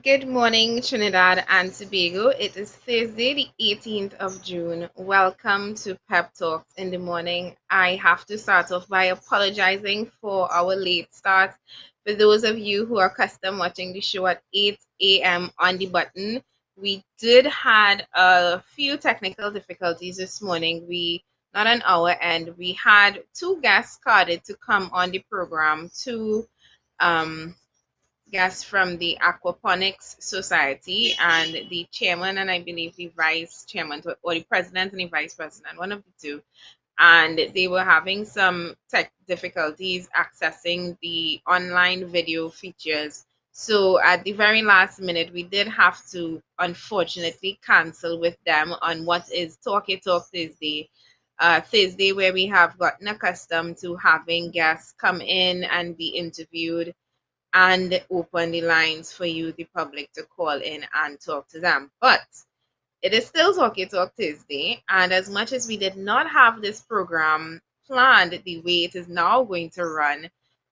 Good morning, Trinidad and Tobago. It is Thursday, the 18th of June. Welcome to Pep Talks in the morning. I have to start off by apologizing for our late start. For those of you who are accustomed watching the show at 8 a.m. on the button, we did had a few technical difficulties this morning. Not on our end, we had two guests carded to come on the program, two um guests from the Aquaponics Society and the chairman and I believe the vice chairman or the president and the vice president, one of the two. And they were having some tech difficulties accessing the online video features. So at the very last minute, we did have to unfortunately cancel with them on what is Talkie Talk Thursday. Thursday, where we have gotten accustomed to having guests come in and be interviewed and open the lines for you, the public, to call in and talk to them. But it is still Talkie Talk Tuesday, and as much as we did not have this program planned the way it is now going to run,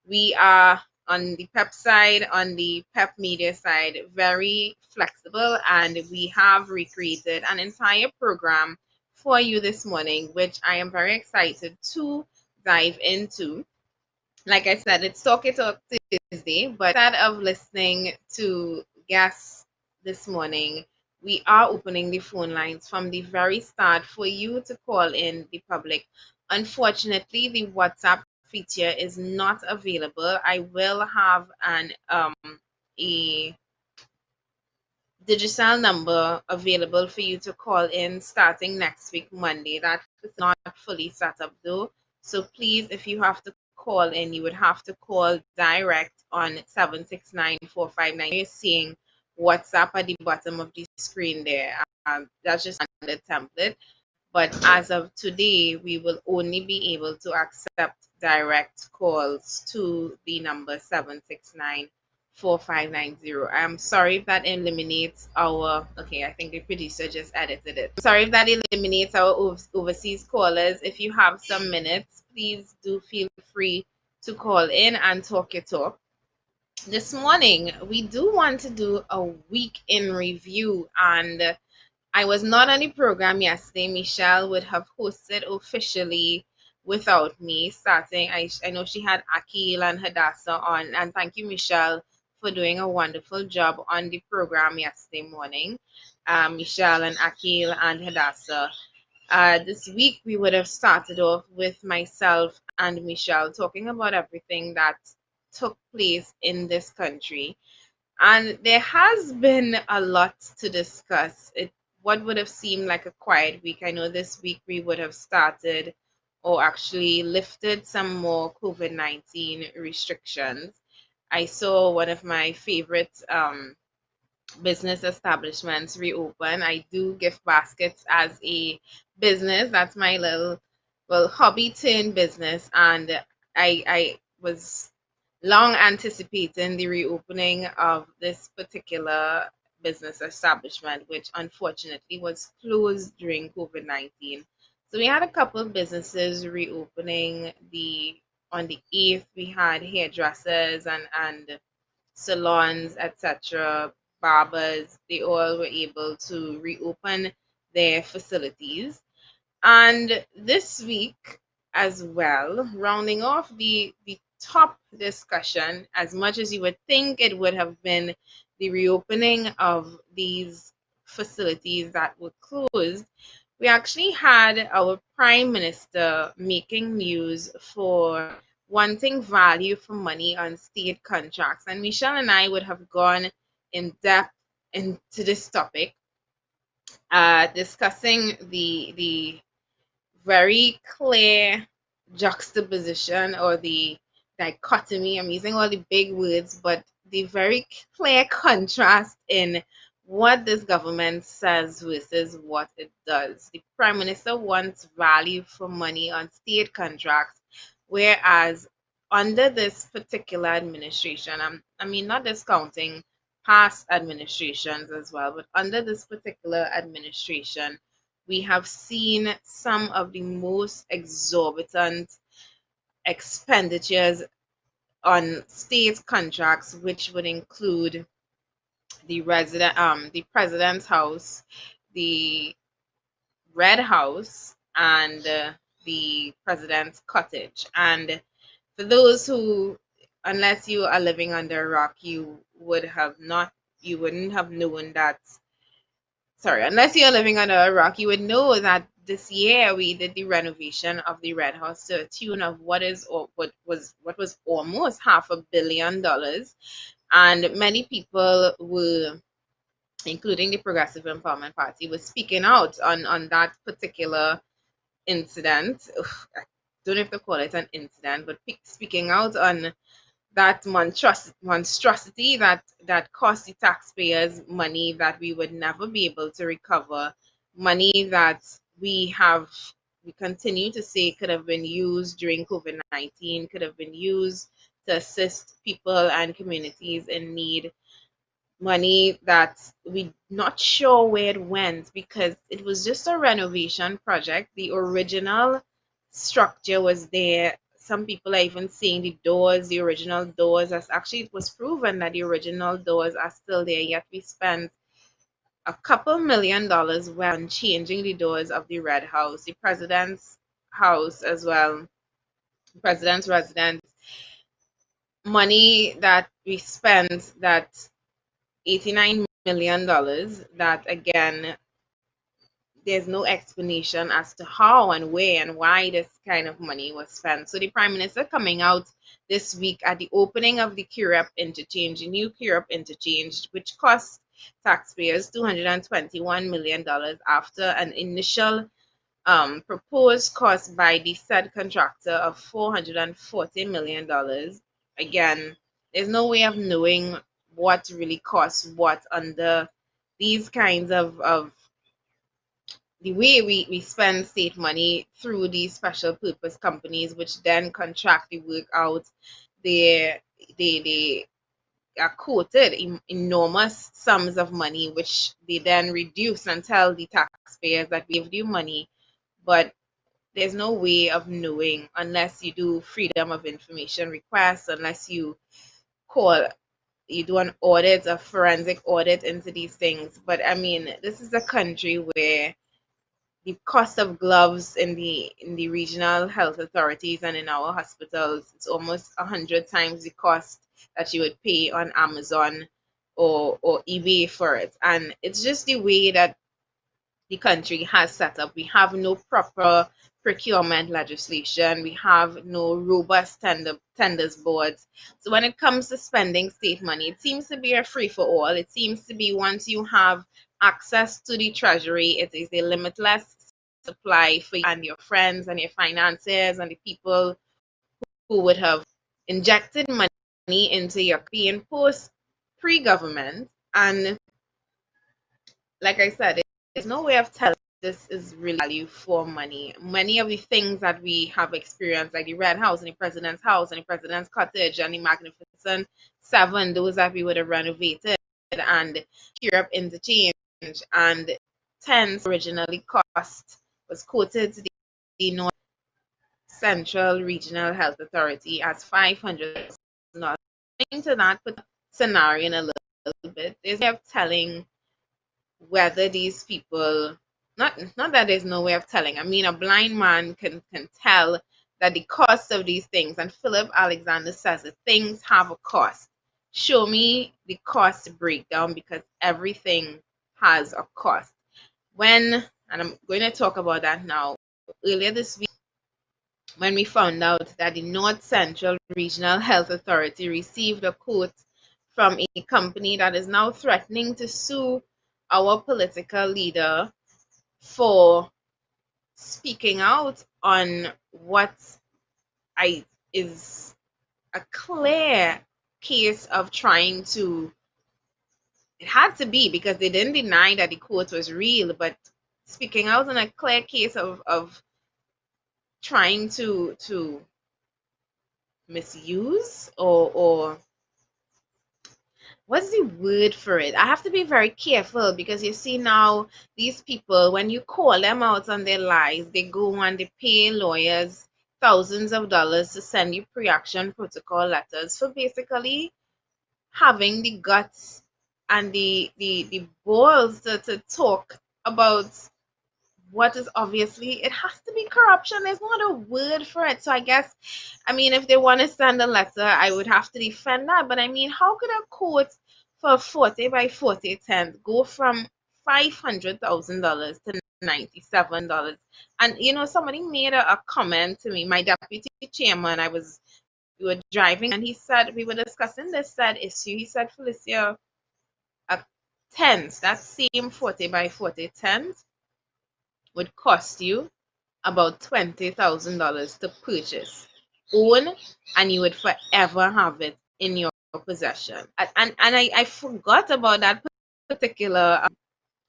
we are on the PEP side, on the PEP media side, very flexible, and we have recreated an entire program for you this morning, which I am very excited to dive into. Like I said, it's Talk It Talk Tuesday, but instead of listening to guests this morning, we are opening the phone lines from the very start for you to call in the public. Unfortunately, the WhatsApp feature is not available. I will have an a digital number available for you to call in starting next week, Monday. That is not fully set up though. So please, if you have to call in, you would have to call direct on 769-459. You're seeing WhatsApp at the bottom of the screen there. That's just the template. But as of today, we will only be able to accept direct calls to the number 769-4590. I'm sorry if that eliminates our, okay, I think the producer just edited it. Sorry if that eliminates our overseas callers. If you have some minutes, please do feel free to call in and talk your talk. This morning, we do want to do a week in review, and I was not on the program yesterday. Michelle would have hosted officially without me starting. I know she had Akil and Hadassah on, and thank you, Michelle, for doing a wonderful job on the program yesterday morning. Michelle and Akil and Hadassah. This week, we would have started off with myself and Michelle talking about everything that took place in this country. And there has been a lot to discuss. What would have seemed like a quiet week. I know this week we would have started or actually lifted some more COVID-19 restrictions. I saw one of my favorite business establishments reopen. I do gift baskets as a business. That's my little, well, hobby turned business. And I was long anticipating the reopening of this particular business establishment, which unfortunately was closed during COVID-19. So we had a couple of businesses reopening. The On the 8th, we had hairdressers and salons, etc., barbers. They all were able to reopen their facilities. And this week as well, rounding off the top discussion, as much as you would think it would have been the reopening of these facilities that were closed, we actually had our Prime Minister making news for wanting value for money on state contracts. And Michelle and I would have gone in depth into this topic, discussing the very clear juxtaposition or the dichotomy. I'm using all the big words, but the very clear contrast in what this government says versus what it does. The Prime Minister wants value for money on state contracts, whereas under this particular administration, I mean, not discounting past administrations as well, but under this particular administration, we have seen some of the most exorbitant expenditures on state contracts, which would include the president's house, the Red House, and the president's cottage. And for those who, unless you are living under a rock, you wouldn't have known that. Sorry, unless you're living under a rock, you would know that this year we did the renovation of the Red House to a tune of what was almost $500 million, and many people were, including the Progressive Empowerment Party, was speaking out on that particular incident. Ugh, I don't know if to call it an incident, but speaking out on that monstrosity that cost the taxpayers money that we would never be able to recover, money that we continue to say could have been used during COVID-19, could have been used to assist people and communities in need, money that we not sure where it went because it was just a renovation project. The original structure was there. Some people are even saying the original doors, as actually it was proven that the original doors are still there, yet we spent a couple $1 million on changing the doors of the Red House, the president's house as well, president's residence. Money that we spent, that $89 million, that again there's no explanation as to how and where and why this kind of money was spent. So the Prime Minister coming out this week at the opening of the Curepe interchange, the new Curepe interchange, which cost taxpayers $221 million after an initial proposed cost by the said contractor of $440 million. Again, there's no way of knowing what really costs what under these kinds of the way we spend state money through these special purpose companies, which then contract the work out. They are quoted enormous sums of money, which they then reduce and tell the taxpayers that we give you money, but there's no way of knowing unless you do freedom of information requests, unless call you do an audit, a forensic audit into these things. But I mean, this is a country where the cost of gloves in the regional health authorities and in our hospitals, it's almost 100 times the cost that you would pay on Amazon or eBay for it. And it's just the way that the country has set up. We have no proper procurement legislation. We have no robust tenders boards. So when it comes to spending state money, it seems to be a free for all. It seems to be once you have access to the treasury, it is a limitless supply for you and your friends and your financiers and the people who would have injected money into your being post pre-government. And like I said, there's no way of telling this is really value for money. Many of the things that we have experienced, like the Red House and the President's House and the President's Cottage and the Magnificent Seven, those that we would have renovated, and Europe Interchange, and tens originally cost was quoted to the North Central Regional Health Authority as $500. To that put the scenario in a little bit, there's a way of telling whether these people, not that there's no way of telling. I mean, a blind man can tell that the cost of these things, and Philip Alexander says that things have a cost. Show me the cost breakdown, because everything has a cost. And I'm going to talk about that now. Earlier this week, when we found out that the North Central Regional Health Authority received a quote from a company that is now threatening to sue our political leader for speaking out on what is a clear case of trying to, it had to be because they didn't deny that the quote was real, but speaking out on a clear case of trying to misuse or what's the word for it? I have to be very careful, because you see now these people, when you call them out on their lies, they go and they pay lawyers thousands of dollars to send you pre-action protocol letters for basically having the guts and the balls to talk about what is obviously, it has to be corruption. There's not a word for it. So I guess, I mean, if they want to send a letter, I would have to defend that. But I mean, how could a court for 40 by 40 tent go from $500,000 to $97? And somebody made a comment to me, my deputy chairman. We were driving, and he said, we were discussing this said issue. He said, Felicia, a tent, that same 40 by 40 tent would cost you about $20,000 to purchase, own, and you would forever have it in your possession. And I forgot about that particular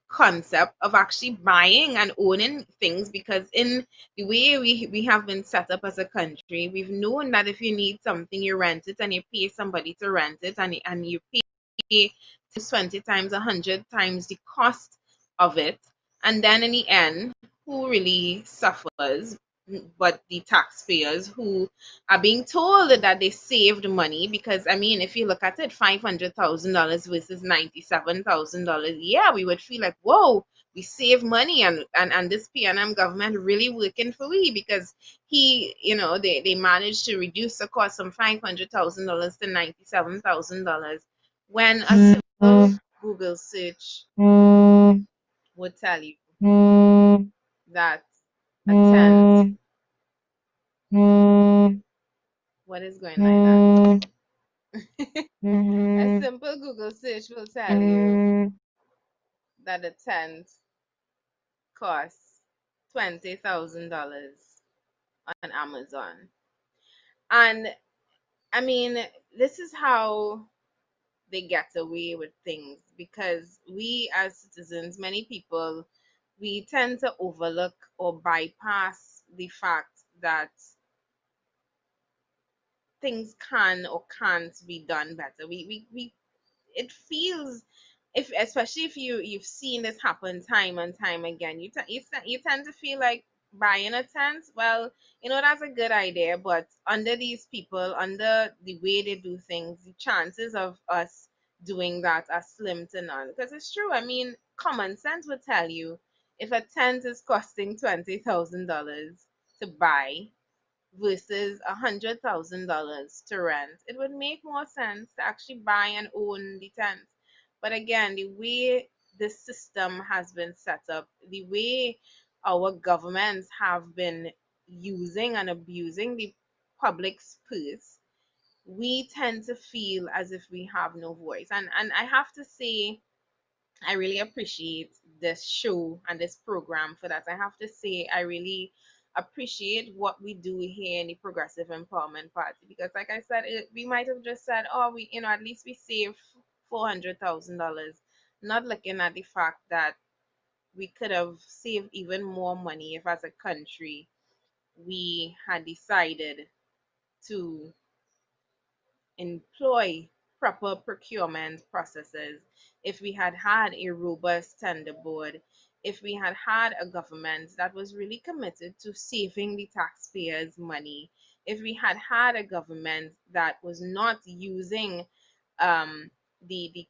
concept of actually buying and owning things, because in the way we have been set up as a country, we've known that if you need something, you rent it, and you pay somebody to rent it, and you pay 20 times, 100 times the cost of it. And then in the end, who really suffers? But the taxpayers, who are being told that they saved money. Because I mean, if you look at it, $500,000 versus $97,000, yeah, we would feel like, whoa, we save money. And this PNM government really working for we, because they managed to reduce the cost from $500,000 to $97,000, when a simple Google search would tell you that a tent, what is going like that? A simple Google search will tell you that a tent costs $20,000 on Amazon. And I mean, this is how they get away with things, because we as citizens, many people, we tend to overlook or bypass the fact that things can or can't be done better. We It feels, if especially if you've seen this happen time and time again, you tend to feel like buying a tent. Well, that's a good idea, but under these people, under the way they do things, the chances of us doing that are slim to none. Because it's true. I mean, common sense would tell you, if a tent is costing $20,000 to buy versus $100,000 to rent, it would make more sense to actually buy and own the tent. But again, the way this system has been set up, the way our governments have been using and abusing the public's purse, we tend to feel as if we have no voice. And I have to say, I really appreciate this show and this program for that. I have to say, I really appreciate what we do here in the Progressive Empowerment Party, because, like I said, we might have just said, oh, at least we saved $400,000, not looking at the fact that we could have saved even more money if, as a country, we had decided to employ proper procurement processes, if we had had a robust tender board, if we had had a government that was really committed to saving the taxpayers' money, if we had had a government that was not using the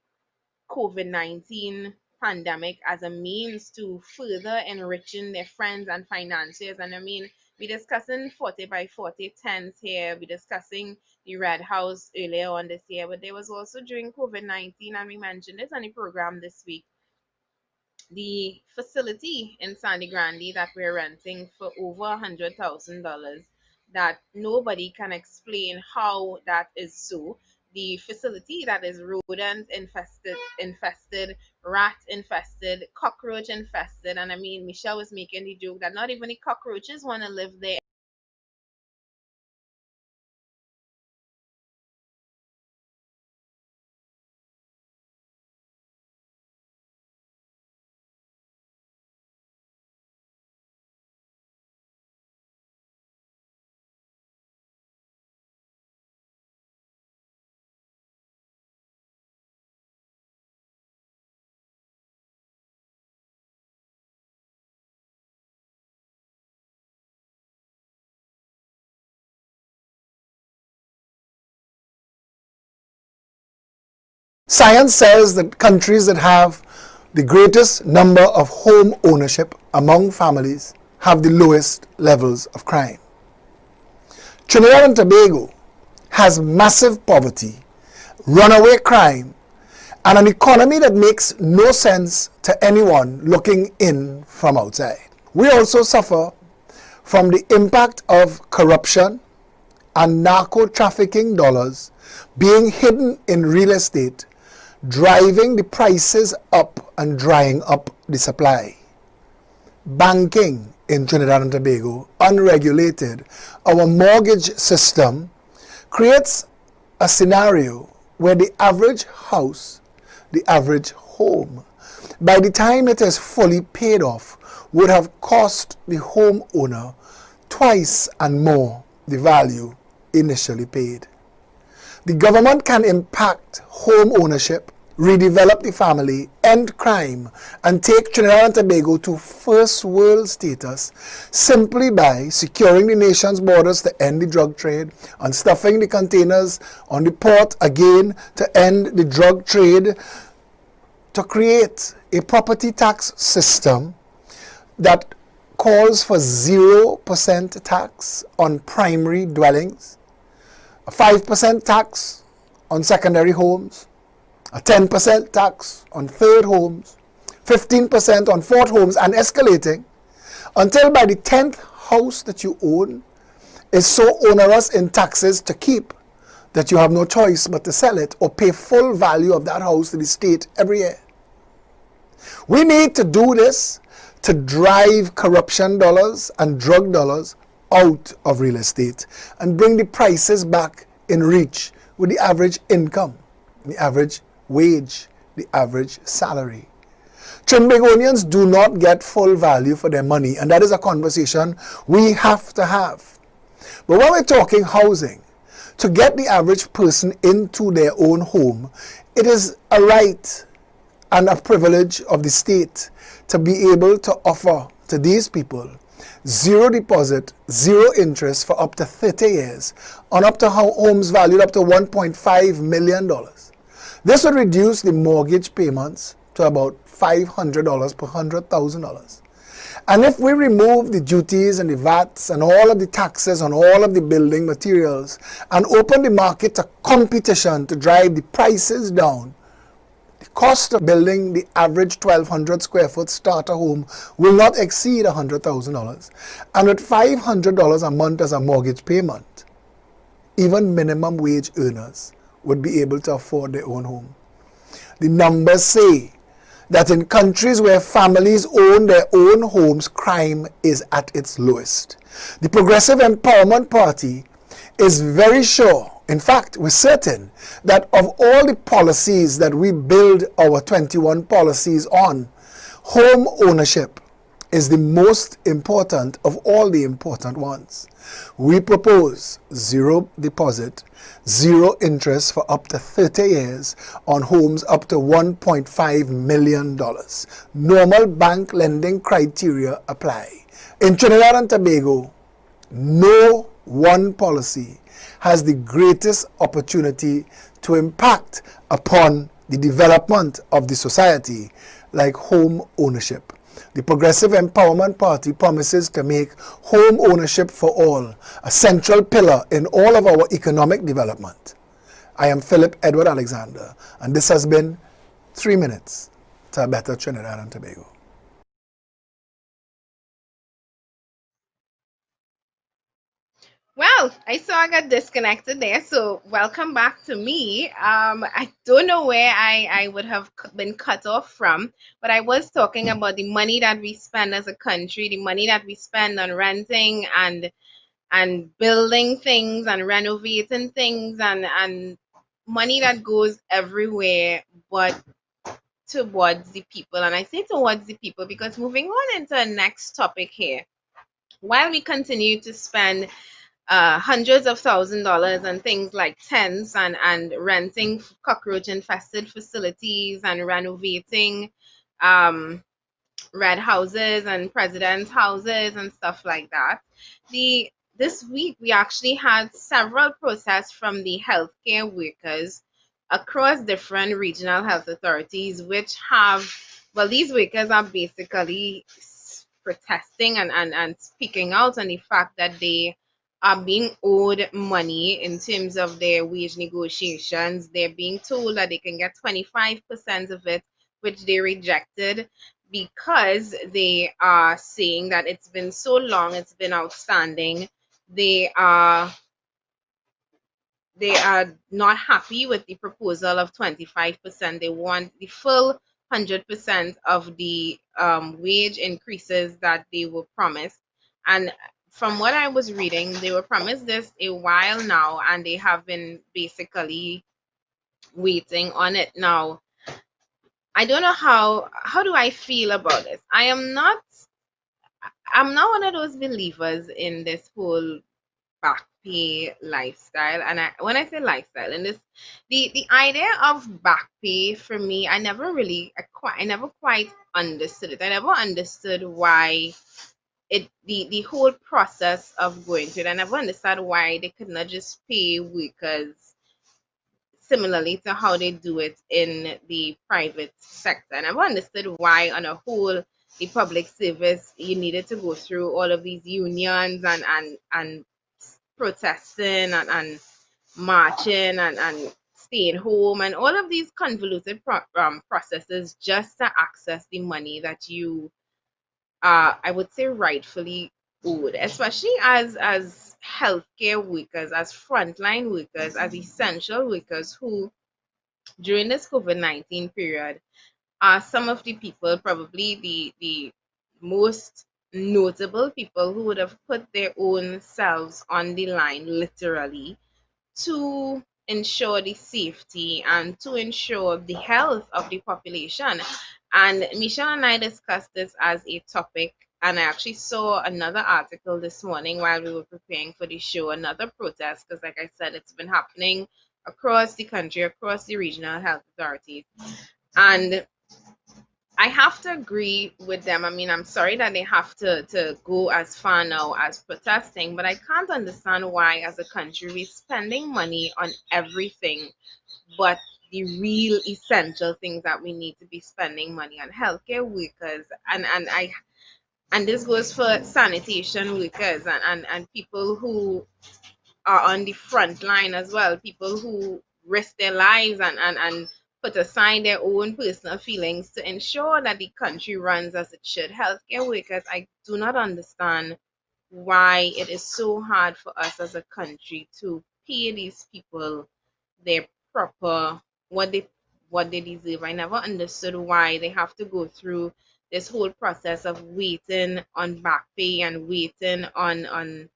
COVID-19 pandemic as a means to further enriching their friends and financiers. And I mean, we're discussing 40 by 40 tents here, we're discussing the Red House earlier on this year, but there was also during COVID-19, and we mentioned this on the program this week, the facility in Sandy Grande that we're renting for over $100,000, that nobody can explain how that is so. The facility that is rodent infested, rat infested, cockroach infested. And I mean, Michelle was making the joke that not even the cockroaches want to live there Science says that countries that have the greatest number of home ownership among families have the lowest levels of crime. Trinidad and Tobago has massive poverty, runaway crime, and an economy that makes no sense to anyone looking in from outside. We also suffer from the impact of corruption and narco-trafficking dollars being hidden in real estate, driving the prices up and drying up the supply. Banking in Trinidad and Tobago, unregulated, our mortgage system creates a scenario where the average house, the average home, by the time it is fully paid off, would have cost the homeowner twice and more the value initially paid. The government can impact home ownership, redevelop the family, end crime, and take Trinidad and Tobago to first world status simply by securing the nation's borders to end the drug trade, and stuffing the containers on the port again to end the drug trade, to create a property tax system that calls for 0% tax on primary dwellings, a 5% tax on secondary homes, a 10% tax on third homes, 15% on fourth homes, and escalating until by the 10th house that you own is so onerous in taxes to keep that you have no choice but to sell it or pay full value of that house to the state every year. We need to do this to drive corruption dollars and drug dollars out of real estate and bring the prices back in reach with the average income, the average wage, the average salary. Trinbagonians do not get full value for their money, and that is a conversation we have to have. But when we're talking housing, to get the average person into their own home, it is a right and a privilege of the state to be able to offer to these people zero deposit, zero interest for up to 30 years on up to homes valued up to $1.5 million. This would reduce the mortgage payments to about $500 per $100,000. And if we remove the duties and the VATs and all of the taxes on all of the building materials and open the market to competition to drive the prices down, the cost of building the average 1,200 square foot starter home will not exceed $100,000. And with $500 a month as a mortgage payment, even minimum wage earners would be able to afford their own home. The numbers say that in countries where families own their own homes, crime is at its lowest. The Progressive Empowerment Party is very sure, in fact, we're certain, that of all the policies that we build our 21 policies on, home ownership is the most important of all the important ones. We propose zero deposit, zero interest for up to 30 years on homes up to $1.5 million. Normal bank lending criteria apply. In Trinidad and Tobago, no one policy has the greatest opportunity to impact upon the development of the society like home ownership. The Progressive Empowerment Party promises to make home ownership for all a central pillar in all of our economic development. I am Philip Edward Alexander, and this has been 3 Minutes to a Better Trinidad and Tobago. Well, I saw I got disconnected there, so welcome back to me. I don't know where I would have been cut off from, but I was talking about the money that we spend as a country, the money that we spend on renting and building things and renovating things and money that goes everywhere but towards the people. And I say towards the people because moving on into the next topic here, while we continue to spend hundreds of $1,000s on things like tents and renting cockroach infested facilities and renovating um, red houses and president's houses and stuff like that. This week we actually had several protests from the healthcare workers across different regional health authorities, which have, well, these workers are basically protesting and speaking out on the fact that they are being owed money in terms of their wage negotiations. They're being told that they can get 25% of it, which they rejected because they are saying that it's been so long, it's been outstanding. They are not happy with the proposal of 25%. They want the full 100% of the wage increases that they were promised. And from what I was reading, they were promised this a while now, and they have been basically waiting on it now. I don't know how do I feel about this. I'm not one of those believers in this whole back pay lifestyle. And when I say lifestyle, and this the idea of back pay for me, I never quite understood it. I never understood why the whole process of going through it. I never understood why they could not just pay workers similarly to how they do it in the private sector. And I've understood why, on a whole, the public service, you needed to go through all of these unions and protesting and marching and staying home and all of these convoluted processes just to access the money that you, I would say, rightfully owed, especially as healthcare workers, as frontline workers, as essential workers who, during this COVID-19 period, are some of the people, probably the most notable people who would have put their own selves on the line, literally, to ensure the safety and to ensure the health of the population. And Michelle and I discussed this as a topic, and I actually saw another article this morning while we were preparing for the show, another protest, because, like I said, it's been happening across the country, across the regional health authorities. And I have to agree with them. I mean, I'm sorry that they have to go as far now as protesting, but I can't understand why, as a country, we're spending money on everything but the real essential things that we need to be spending money on. Healthcare workers, and this goes for sanitation workers and people who are on the front line as well, people who risk their lives and put aside their own personal feelings to ensure that the country runs as it should. Healthcare workers, I do not understand why it is so hard for us as a country to pay these people their proper, what they deserve. I never understood why they have to go through this whole process of waiting on back pay and waiting on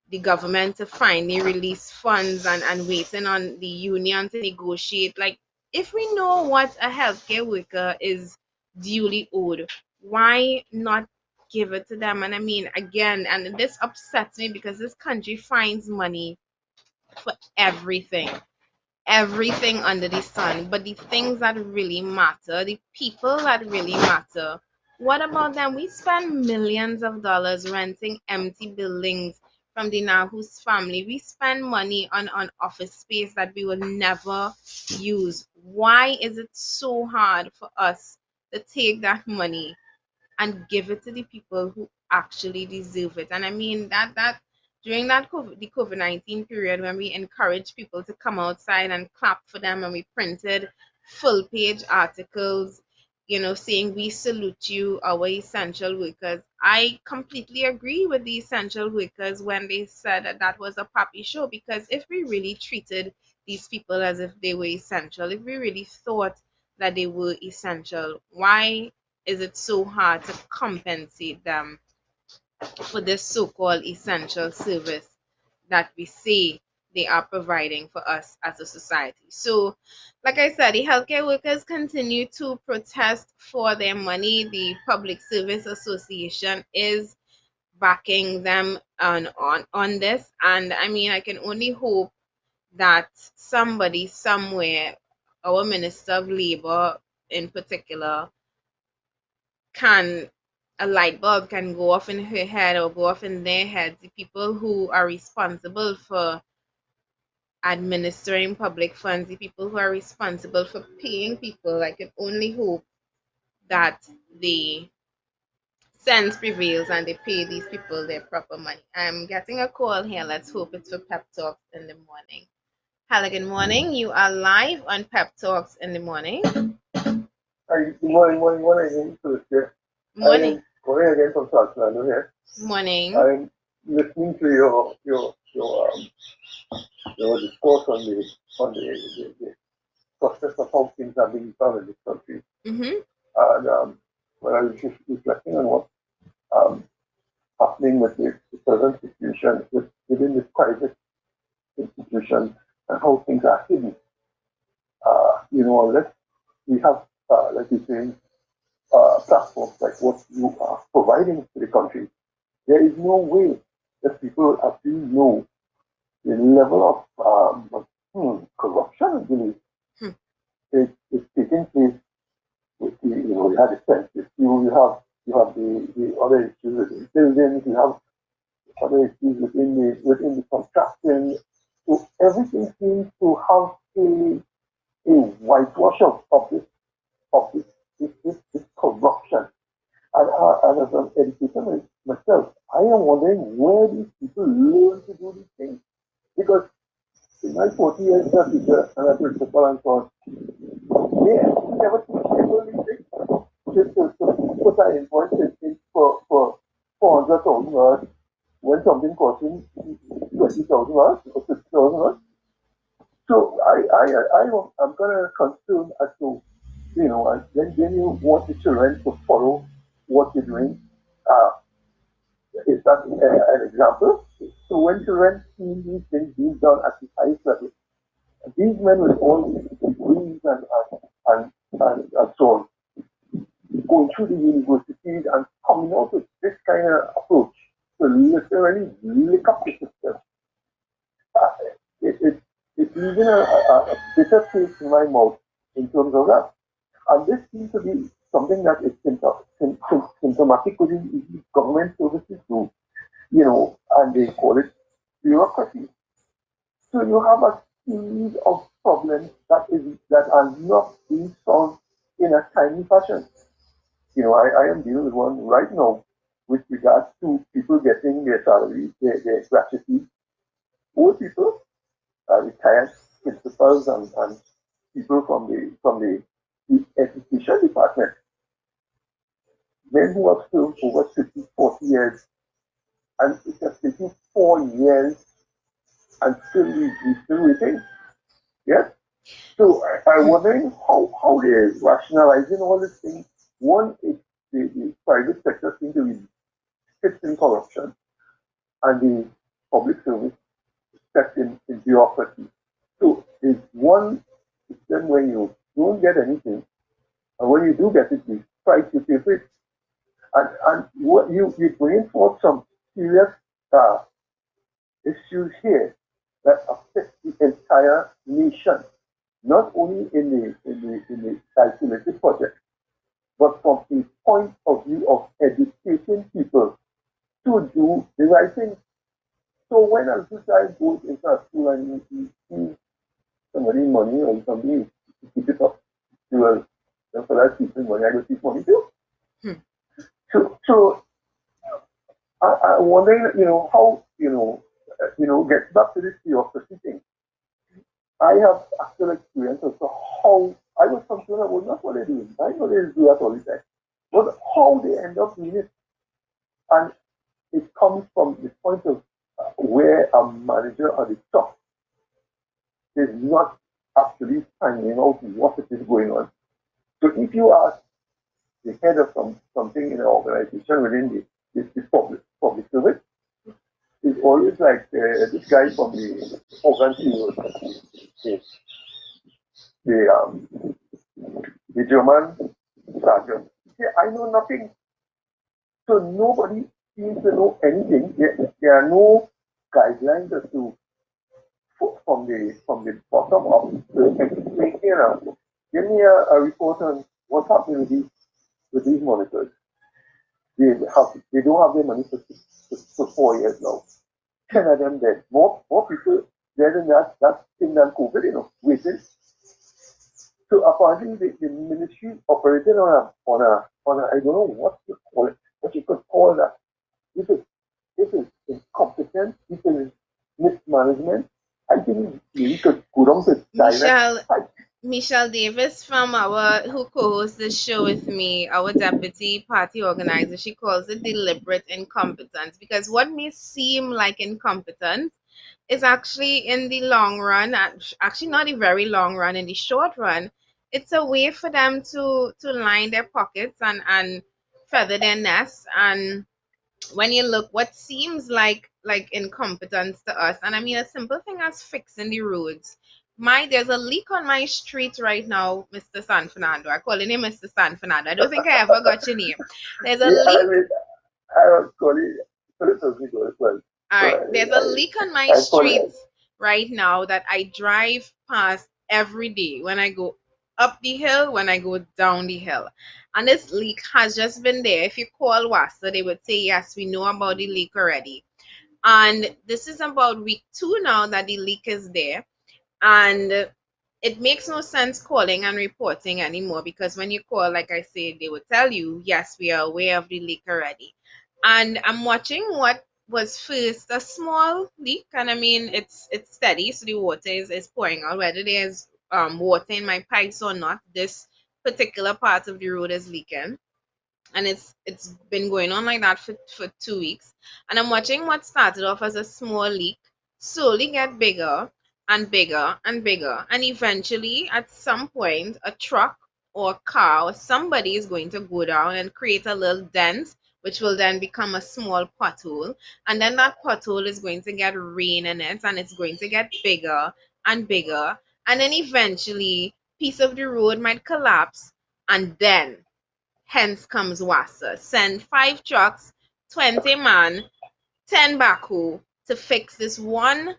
the government to finally release funds and waiting on the union to negotiate. Like, if we know what a healthcare worker is duly owed, why not give it to them? And I mean, again, and this upsets me because this country finds money for everything under the sun. But the things that really matter, the people that really matter, what about them? We spend millions of dollars renting empty buildings from the Nahus family. We spend money on office space that we will never use. Why is it so hard for us to take that money and give it to the people who actually deserve it? And I mean that during the COVID-19 period, when we encouraged people to come outside and clap for them, and we printed full page articles, saying we salute you, our essential workers. I completely agree with the essential workers when they said that that was a poppy show, because if we really treated these people as if they were essential, if we really thought that they were essential, why is it so hard to compensate them for this so-called essential service that we say they are providing for us as a society? So, like I said, the healthcare workers continue to protest for their money. The Public Service Association is backing them on this. And I mean, I can only hope that somebody somewhere, our Minister of Labor in particular, can a light bulb can go off in her head or go off in their heads, the people who are responsible for administering public funds, the people who are responsible for paying people, I can only hope that the sense prevails and they pay these people their proper money. I'm getting a call here. Let's hope it's for Pep Talks in the morning. Hello, good morning. You are live on Pep Talks in the morning. Hi, good morning, Felicia. I Morning. am calling again from South London here. Morning. I'm listening to your discourse on the process of how things are being done in this country. Mm-hmm. And when I was just reflecting on what's happening with the present situation within the private institution and how things are hidden. Unless we have, like you're saying, platforms like what you are providing to the country, there is no way that people actually know the level of corruption, I believe, is taking place. With you had the census, you have the other issues with the buildings, you have other issues within the construction. So everything seems to have a whitewash of this corruption. And as an educator myself, I am wondering where these people learn to do these things. Because in my 40 years as a teacher and as a principal and so on, they never teach people these things. To put that invoice in for $400,000 when something costing $20,000 or $50,000. So I'm kind of concerned as to, and then you want the children to follow what you're doing. Is that an example? So when children see these things being done at the highest level, these men with all these degrees and so on, going through the universities and coming out with this kind of approach to literally lick up the system, it's leaving a bitter taste in my mouth in terms of that. And this seems to be something that is symptomatic within the government services too, and they call it bureaucracy. So you have a series of problems that are not being solved in a timely fashion. I am dealing with one right now with regards to people getting their salaries, their gratuity. Old people, retired principals and people from the education department, men who have served over 50, 40 years, and it has taken 4 years and we're still waiting. Yes? So I'm wondering how they're rationalizing all these things. One is the private sector seems to be steeped in corruption, and the public service is stepped in bureaucracy. So there's one system where you don't get anything, and when you do get it, you try to pay for it. And what you bring forth some serious issues here that affect the entire nation, not only in the calculated project, but from the point of view of educating people to do the right thing. So when a little child goes into a school and he sees somebody money or somebody to keep it up, he will, for that keeping money, I go keep money too. So I'm wondering, how, get back to this bureaucracy thing. I have actual experience as to how I was concerned about not what they're doing. I know they do that all the time, but how they end up doing it. And it comes from the point of where a manager at the top is not actually finding out what it is going on. So if you are the head of something in an organization within the public service, it's always like this guy from the organ the German sergeant. Yeah, I know nothing. So nobody seems to know anything. There are no guidelines as to from the bottom up to explain. Give me a report on what's happening with these monitors. They don't have their money for 4 years now. 10 of them dead. More people they're in that thing than COVID, waiting. So apparently the ministry operated on a I don't know what you call it, what you could call that. This is incompetence, this is mismanagement. I think we could go down to direct. Michelle Davis from who co-hosts the show with me, our deputy party organizer, she calls it deliberate incompetence, because what may seem like incompetence is actually in the long run, actually not the very long run, in the short run, it's a way for them to line their pockets and feather their nests. And when you look, what seems like incompetence to us, and I mean a simple thing as fixing the roads. There's a leak on my street right now, Mr. San Fernando. I call him Mr. San Fernando. I don't think I ever got your name. There's a leak. I was calling it as well. All right, there's a leak on my street right now that I drive past every day when I go up the hill, when I go down the hill. And this leak has just been there. If you call WASA, they would say, yes, we know about the leak already. And this is about week 2 now that the leak is there. And it makes no sense calling and reporting anymore, because when you call, like I said, they would tell you, yes, we are aware of the leak already. And I'm watching what was first a small leak, and I mean it's steady, so the water is pouring out. Whether there's water in my pipes or not, this particular part of the road is leaking, and it's been going on like that for 2 weeks. And I'm watching what started off as a small leak slowly get bigger and bigger and bigger, and eventually at some point a truck or a car or somebody is going to go down and create a little dent, which will then become a small pothole, and then that pothole is going to get rain in it, and it's going to get bigger and bigger, and then eventually piece of the road might collapse, and then hence comes WASA. Send 5 trucks, 20 man, 10 backhoe to fix this one,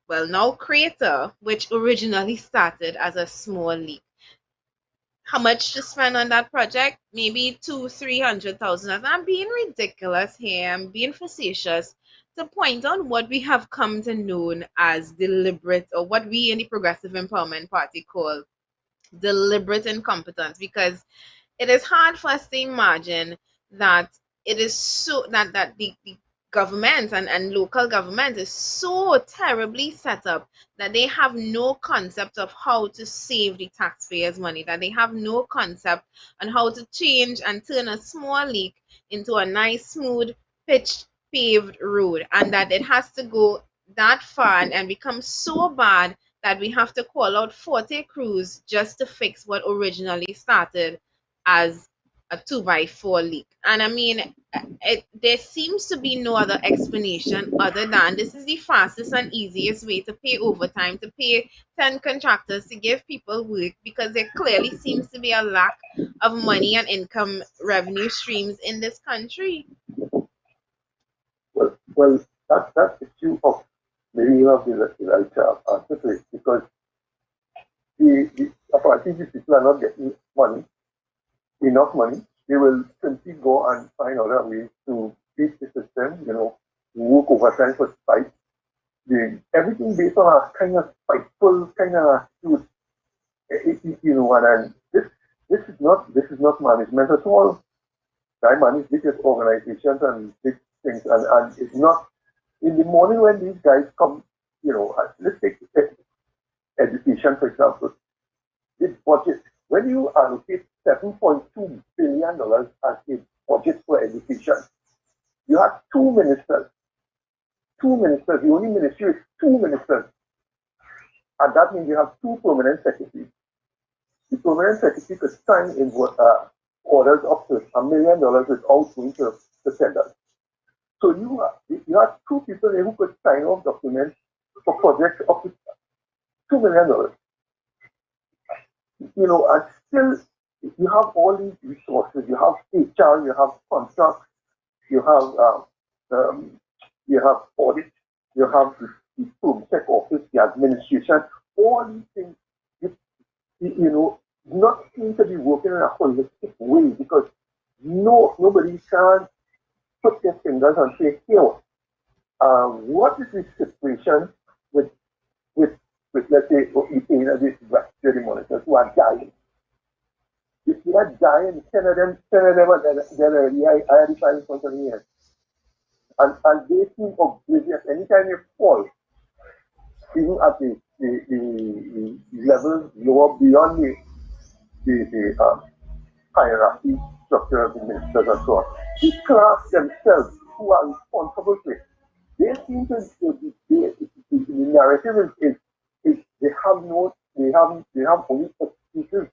well, now crater, which originally started as a small leak. How much to spend on that project? Maybe 200,000-300,000. I'm being ridiculous here. I'm being facetious to point out what we have come to know as deliberate, or what we in the Progressive Empowerment Party call deliberate incompetence, because it is hard for us to imagine that it is so that the government and local government is so terribly set up that they have no concept of how to save the taxpayers' money, that they have no concept on how to change and turn a small leak into a nice, smooth, pitched, paved road, and that it has to go that far and become so bad that we have to call out 40 crews just to fix what originally started as a 2x4 leak. And I mean, there seems to be no other explanation other than this is the fastest and easiest way to pay overtime, to pay 10 contractors to give people work, because there clearly seems to be a lack of money and income revenue streams in this country. Well, that's the issue of maybe you have the right answer to it, because apparently these people are not getting enough money. They will simply go and find other ways to beat the system, work overtime for spite. Everything based on a kind of spiteful kind of attitude, and this is not management at all. I manage big organizations and big things, and it's not in the morning when these guys come, let's take education, for example. This budget, when you allocate $7.2 billion as a budget for education, you have 2 ministers. 2 ministers, the only ministry is 2 ministers. And that means you have 2 permanent secretaries. The permanent secretary could sign in orders up to $1 million without going to the tenders. So you have 2 people who could sign off documents for projects up to $2 million. And still you have all these resources. You have HR, you have contracts, you have audit, you have the ProSec office, the administration. All these things, not seem to be working in a holistic way, because nobody can put their fingers and say, here, what is the situation with with let's say, you paying this security monitors who are dying. If you are dying, 10 of them are dead already. I had the file in front of me. And they seem oblivious. Anytime you fall, even at the level lower beyond the hierarchy structure of the ministers and so on, the class themselves who are responsible for it, they seem to the narrative is they have only excuses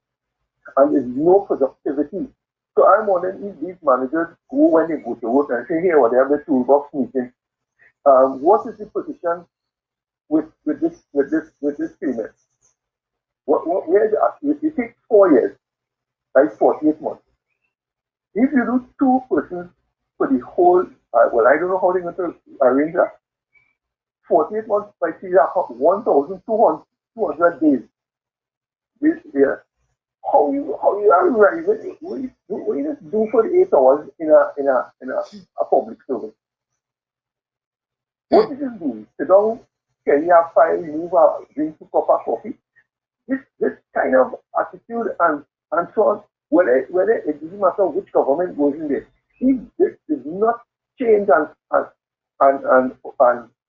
and there's no productivity. So I'm wondering if these managers go when they go to work and say, hey, whatever the toolbox meeting, what is the position with this payment? Where is it? It takes 4 years, like 48 months. If you do 2 persons for the whole, well, I don't know how they're going to arrange that. 48 months by 1,200 days. This year. How you arrive at it? What you just do for 8 hours in a public service? What you just do? Sit down, carry a file, move a drink a cup of coffee. This kind of attitude and so on, whether it doesn't matter which government goes in there, if this does not change and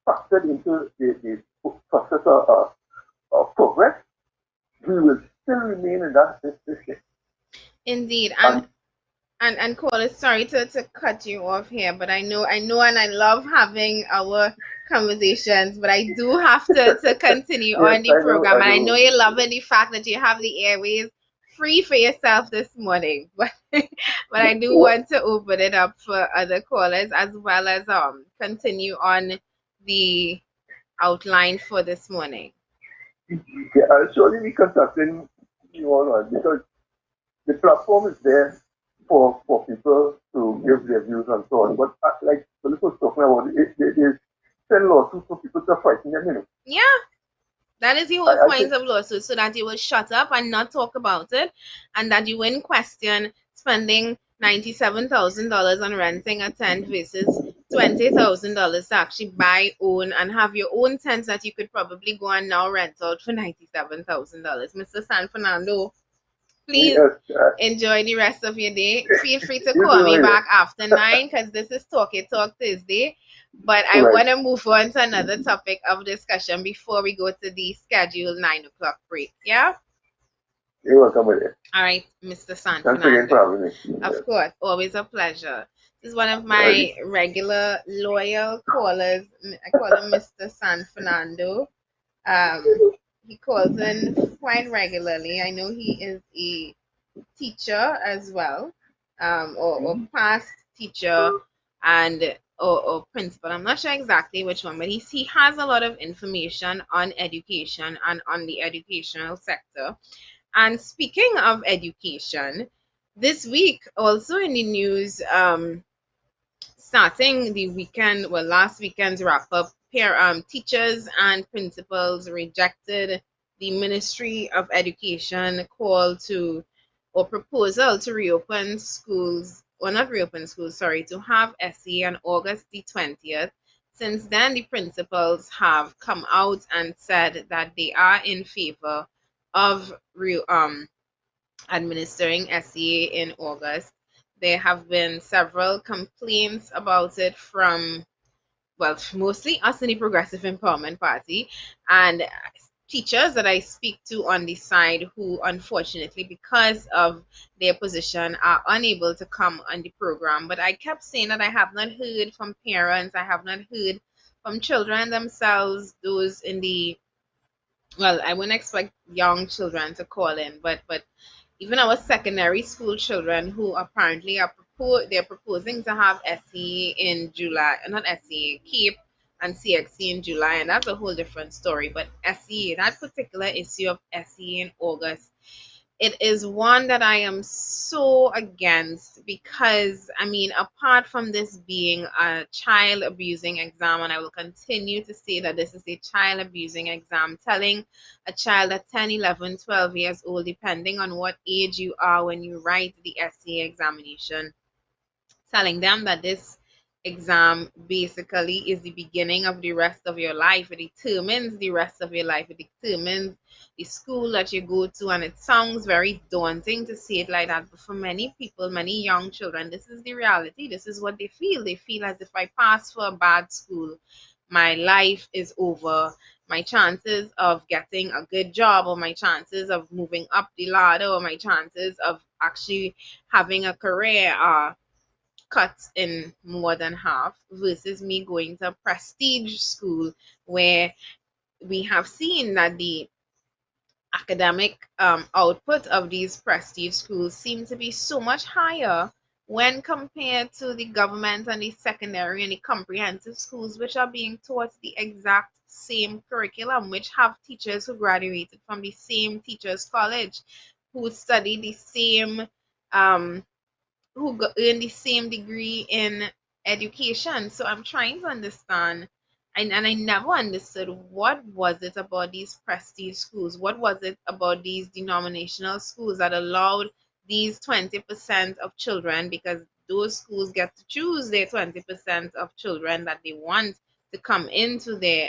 factored into the process of progress, we will still remain in that system. Indeed. And Cole, sorry to cut you off here, but I know and I love having our conversations, but I do have to continue Yes, on the I know, program. And I I know. know you're loving the fact that you have the airways free for yourself this morning. But I do want to open it up for other callers as well as continue on the outline for this morning. Yeah, I'll surely be contacting you all because the platform is there for people to give their views and so on. But like Philip was talking about, they send lawsuits for people to fight them. Yeah. That is the whole point of lawsuits, so that you will shut up and not talk about it, and that you wouldn't question spending $97,000 on renting a tent versus $20,000 to actually buy, own, and have your own tent that you could probably go and now rent out for $97,000. Mr. San Fernando, please enjoy the rest of your day. Feel free to call me back after 9 because this is Talk It Talk Thursday. But I want to move on to another topic of discussion before we go to the scheduled 9 o'clock break. Yeah? You're welcome with it. All right, Mr. San Thanks again for having me. Of course, always a pleasure. This is one of my regular loyal callers. I call him Mr. San Fernando. He calls in quite regularly. I know he is a teacher as well, or past teacher and or principal. I'm not sure exactly which one, but he has a lot of information on education and on the educational sector. And speaking of education, this week also in the news, starting the weekend, well, last weekend's wrap up, teachers and principals rejected the Ministry of Education call to or proposal to reopen schools, or not reopen schools, sorry, to have SE on August the 20th. Since then, the principals have come out and said that they are in favor of administering SE in August. There have been several complaints about it from, well, mostly us in the Progressive Empowerment Party and teachers that I speak to on the side who, unfortunately, because of their position, are unable to come on the program. But I kept saying that I have not heard from parents, I have not heard from children themselves, those in the, well, I wouldn't expect young children to call in, but even our secondary school children who apparently are they're proposing to have SE in July, not SE, CAPE and CXC in July, and that's a whole different story. But SE, that particular issue of SE in August, it is one that I am so against because, I mean, apart from this being a child abusing exam, and I will continue to say that this is a child abusing exam, telling a child at 10, 11, 12 years old, depending on what age you are when you write the SE examination, telling them that this exam basically is the beginning of the rest of your life. It determines the rest of your life. It determines the school that you go to, and it sounds very daunting to say it like that. But for many people, many young children, this is the reality. This is what they feel. They feel as if I pass for a bad school, my life is over. My chances of getting a good job, or my chances of moving up the ladder, or my chances of actually having a career are cut in more than half, versus me going to a prestige school where we have seen that the academic output of these prestige schools seem to be so much higher when compared to the government and the secondary and the comprehensive schools, which are being taught the exact same curriculum, which have teachers who graduated from the same teachers college, who study the same um, earn the same degree in education. So I'm trying to understand, and I never understood what was it about these prestige schools, what was it about these denominational schools that allowed these 20% of children, because those schools get to choose their 20% of children that they want to come into their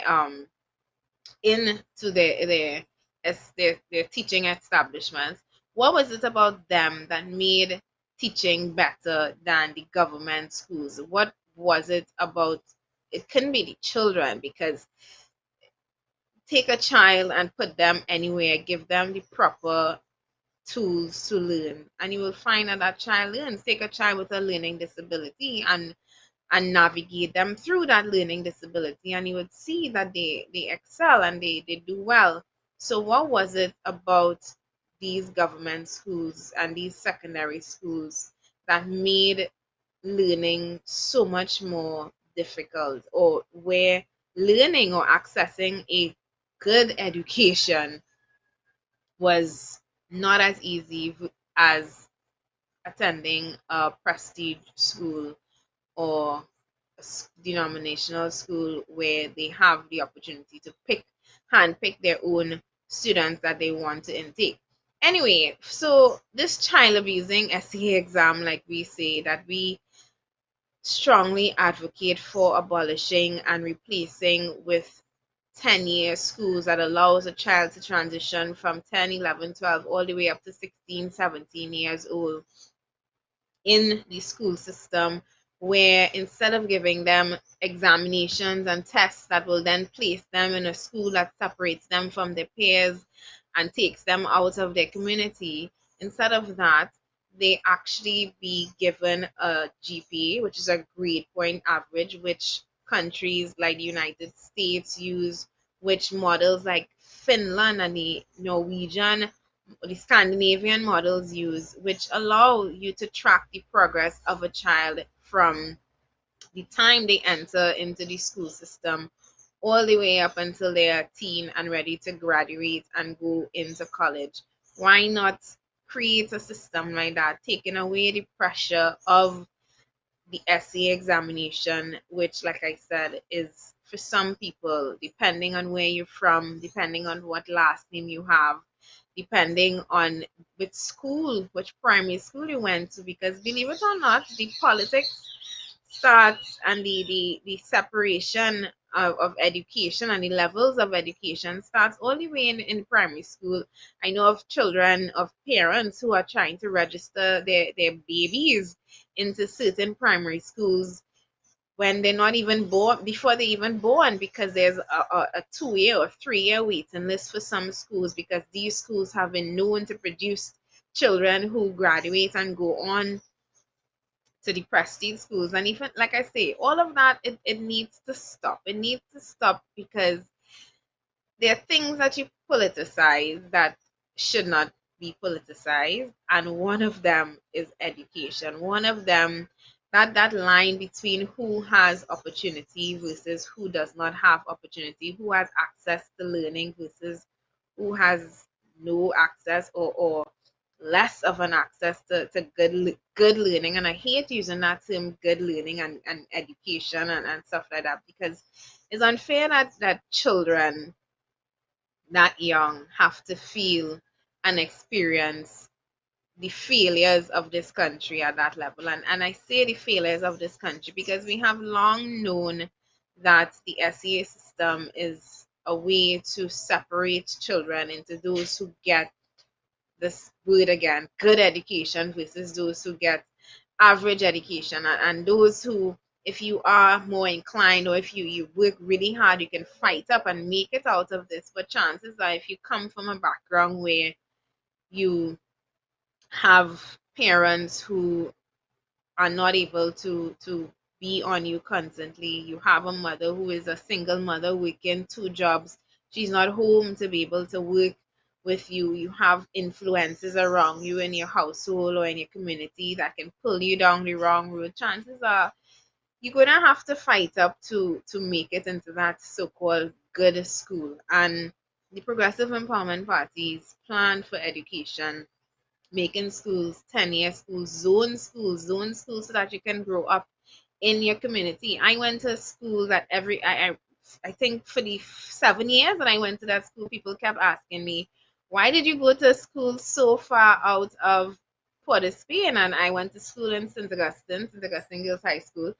teaching establishments. What was it about them that made teaching better than the government schools? What was it about? It couldn't be the children, because take a child and put them anywhere, give them the proper tools to learn, and you will find that that child learns. Take a child with a learning disability and navigate them through that learning disability, and you would see that they excel and they do well. So what was it about these government schools and these secondary schools that made learning so much more difficult, or where learning or accessing a good education was not as easy as attending a prestige school or denominational school, where they have the opportunity to hand pick their own students that they want to intake? Anyway, so this child abusing SCA exam, like we say, that we strongly advocate for abolishing and replacing with 10-year schools that allows a child to transition from 10, 11, 12, all the way up to 16, 17 years old in the school system, where instead of giving them examinations and tests that will then place them in a school that separates them from their peers and takes them out of their community, instead of that, they actually be given a GPA, which is a grade point average, which countries like the United States use, which models like Finland and the Norwegian, the Scandinavian models use, which allow you to track the progress of a child from the time they enter into the school system all the way up until they are teen and ready to graduate and go into college. Why not create a system like that, taking away the pressure of the essay examination, which, like I said, is for some people, depending on where you're from, depending on what last name you have, depending on which school, which primary school you went to, because believe it or not, the politics starts, and the separation of education and the levels of education starts all the way in primary school. I know of children of parents who are trying to register their babies into certain primary schools when they're not even born, before they're even born, because there's a 2 year or 3 year waiting list for some schools, because these schools have been known to produce children who graduate and go on to the prestige schools. And even, like I say, all of that, it needs to stop. It needs to stop, because there are things that you politicize that should not be politicized, and one of them is education. One of them, that line between who has opportunity versus who does not have opportunity, who has access to learning versus who has no access, or less of an access to good learning. And I hate using that term, good learning and education and stuff like that, because it's unfair that children that young have to feel and experience the failures of this country at that level. And I say the failures of this country because we have long known that the SEA system is a way to separate children into those who get this word again, good education versus those who get average education, and those who, if you are more inclined or if you work really hard, you can fight up and make it out of this. But chances are, if you come from a background where you have parents who are not able to be on you constantly, you have a mother who is a single mother working two jobs, she's not home to be able to work with you, you have influences around you in your household or in your community that can pull you down the wrong road, chances are you're gonna have to fight up to make it into that so-called good school. And the Progressive Empowerment Party's plan for education, making schools 10-year schools, zone schools, so that you can grow up in your community. I went to a school that I think for the 7 years that I went to that school, people kept asking me, why did you go to a school so far out of Port of Spain? And I went to school in St. Augustine Girls High School.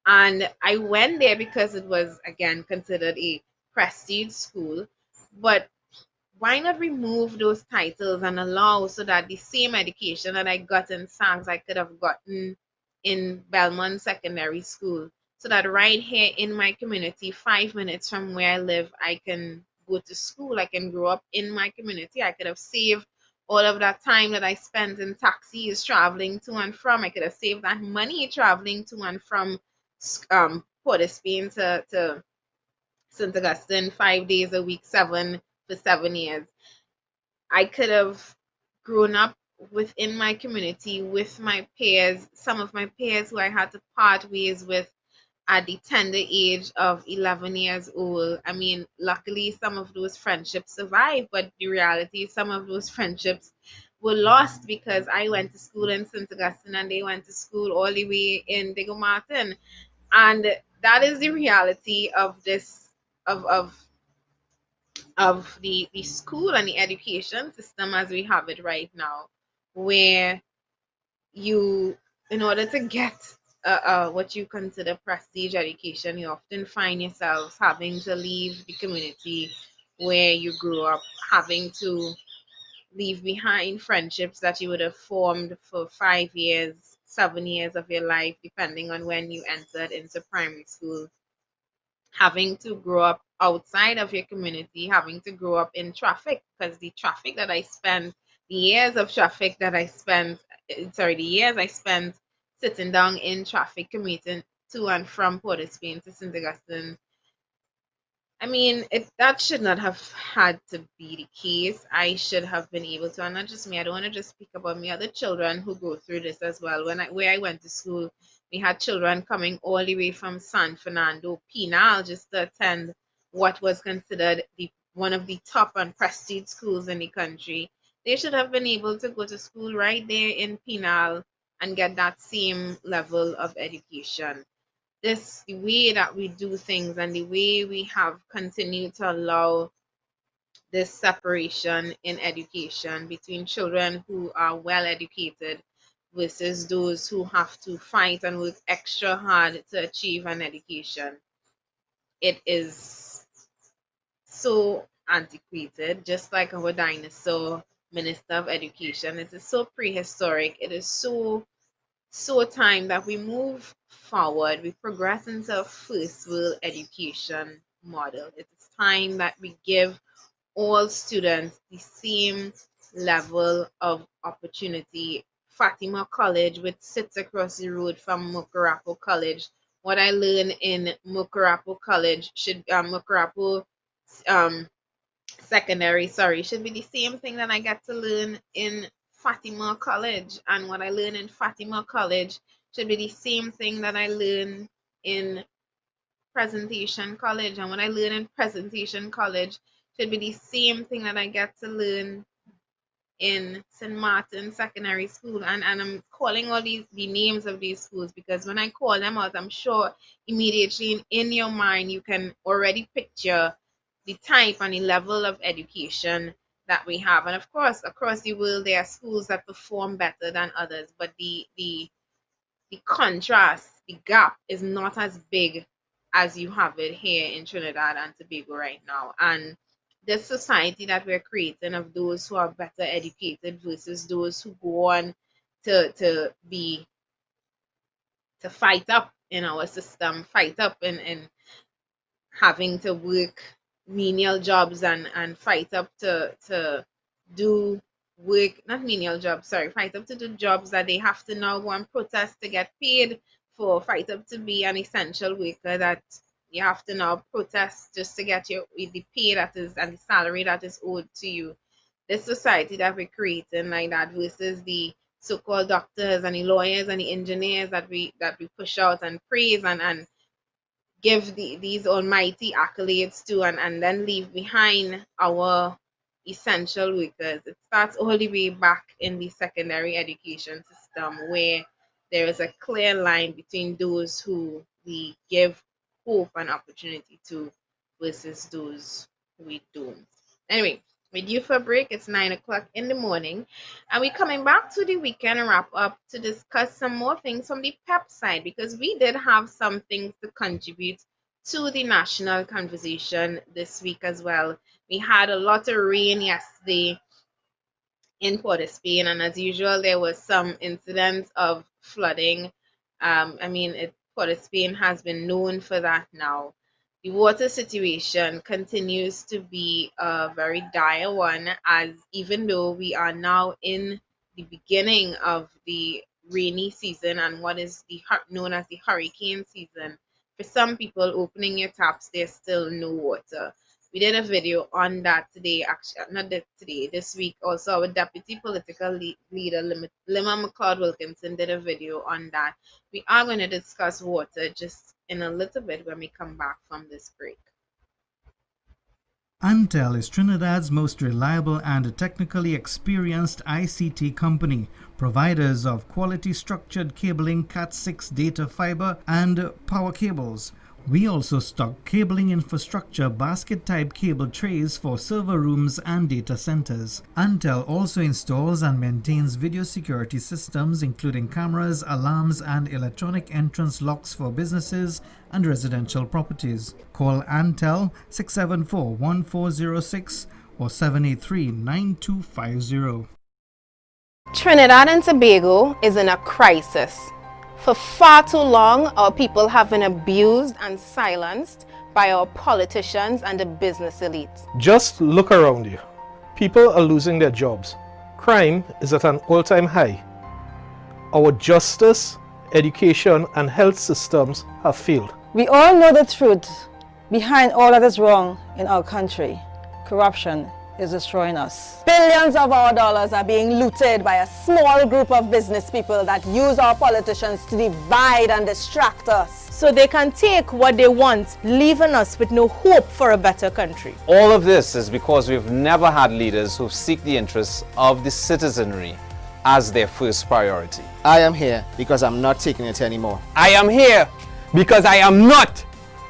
And I went there because it was, again, considered a prestige school. But why not remove those titles and allow so that the same education that I got in SAGS I could have gotten in Belmont Secondary School, so that right here in my community, 5 minutes from where I live, I can go to school, I can grow up in my community, I could have saved all of that time that I spent in taxis traveling to and from. I could have saved that money traveling to and from Port of Spain to St. Augustine 5 days a week, 7 for 7 years. I could have grown up within my community with my peers, some of my peers who I had to part ways with at the tender age of 11 years old. I mean, luckily, some of those friendships survived, but the reality is some of those friendships were lost because I went to school in St. Augustine and they went to school all the way in Diego Martin. And that is the reality of this, of the school and the education system as we have it right now, where you, in order to get what you consider prestige education, you often find yourselves having to leave the community where you grew up, having to leave behind friendships that you would have formed for 5 years, 7 years of your life, depending on when you entered into primary school, having to grow up outside of your community, having to grow up in traffic, because the traffic that I spent, the years of traffic that I spent, sorry, the years I spent sitting down in traffic commuting to and from Port of Spain to St. Augustine, I mean, that should not have had to be the case. I should have been able to, and not just me. I don't want to just speak about me. Other children who go through this as well. Where I went to school, we had children coming all the way from San Fernando, Pinal, just to attend what was considered the one of the top and prestige schools in the country. They should have been able to go to school right there in Pinal and get that same level of education. This, the way that we do things and the way we have continued to allow this separation in education between children who are well educated versus those who have to fight and work extra hard to achieve an education. It is so antiquated, just like our dinosaur minister of education. It is so prehistoric. It is so time that we move forward, we progress into a first world education model. It is time that we give all students the same level of opportunity. Fatima College, which sits across the road from Mukarapo College, what I learned in Mukarapo College should Mukarapo um secondary, sorry, should be the same thing that I get to learn in Fatima College. And what I learn in Fatima College should be the same thing that I learn in Presentation College. And what I learn in Presentation College should be the same thing that I get to learn in St. Martin Secondary School. And I'm calling all the names of these schools because when I call them out, I'm sure immediately in your mind you can already picture the type and the level of education that we have. And of course, across the world, there are schools that perform better than others, but the contrast, the gap is not as big as you have it here in Trinidad and Tobago right now. And this society that we're creating of those who are better educated versus those who go on to fight up in our system, fight up in having to work menial jobs and fight up to do work, not menial jobs, sorry, fight up to do jobs that they have to now go and protest to get paid for, fight up to be an essential worker that you have to now protest just to get the pay that is and the salary that is owed to you. This society that we're creating like that versus the so-called doctors and the lawyers and the engineers that we push out and praise and give these almighty accolades to and then leave behind our essential workers. It starts all the way back in the secondary education system where there is a clear line between those who we give hope and opportunity to versus those who we don't. Anyway, we're due for a break. It's 9 o'clock in the morning, and we're coming back to the weekend wrap up to discuss some more things from the PEP side because we did have some things to contribute to the national conversation this week as well. We had a lot of rain yesterday in Port of Spain, and as usual, there was some incidents of flooding. Port of Spain has been known for that now. The water situation continues to be a very dire one, as even though we are now in the beginning of the rainy season and what is known as the hurricane season, for some people opening your taps, there's still no water. We did a video on that today, actually, not today, this week. Also, our deputy political leader, Lima McLeod-Wilkinson, did a video on that. We are going to discuss water just in a little bit when we come back from this break. Antel is Trinidad's most reliable and technically experienced ICT company, providers of quality structured cabling, Cat6 data fiber, and power cables. We also stock cabling infrastructure basket-type cable trays for server rooms and data centers. Antel also installs and maintains video security systems including cameras, alarms, and electronic entrance locks for businesses and residential properties. Call Antel 674-1406 or 783-9250. Trinidad and Tobago is in a crisis. For far too long, our people have been abused and silenced by our politicians and the business elite. Just look around you. People are losing their jobs. Crime is at an all-time high. Our justice, education, and health systems have failed. We all know the truth behind all that is wrong in our country. Corruption is destroying us. Billions of our dollars are being looted by a small group of business people that use our politicians to divide and distract us, so they can take what they want, leaving us with no hope for a better country. All of this is because we've never had leaders who seek the interests of the citizenry as their first priority. I am here because I'm not taking it anymore. I am here because I am not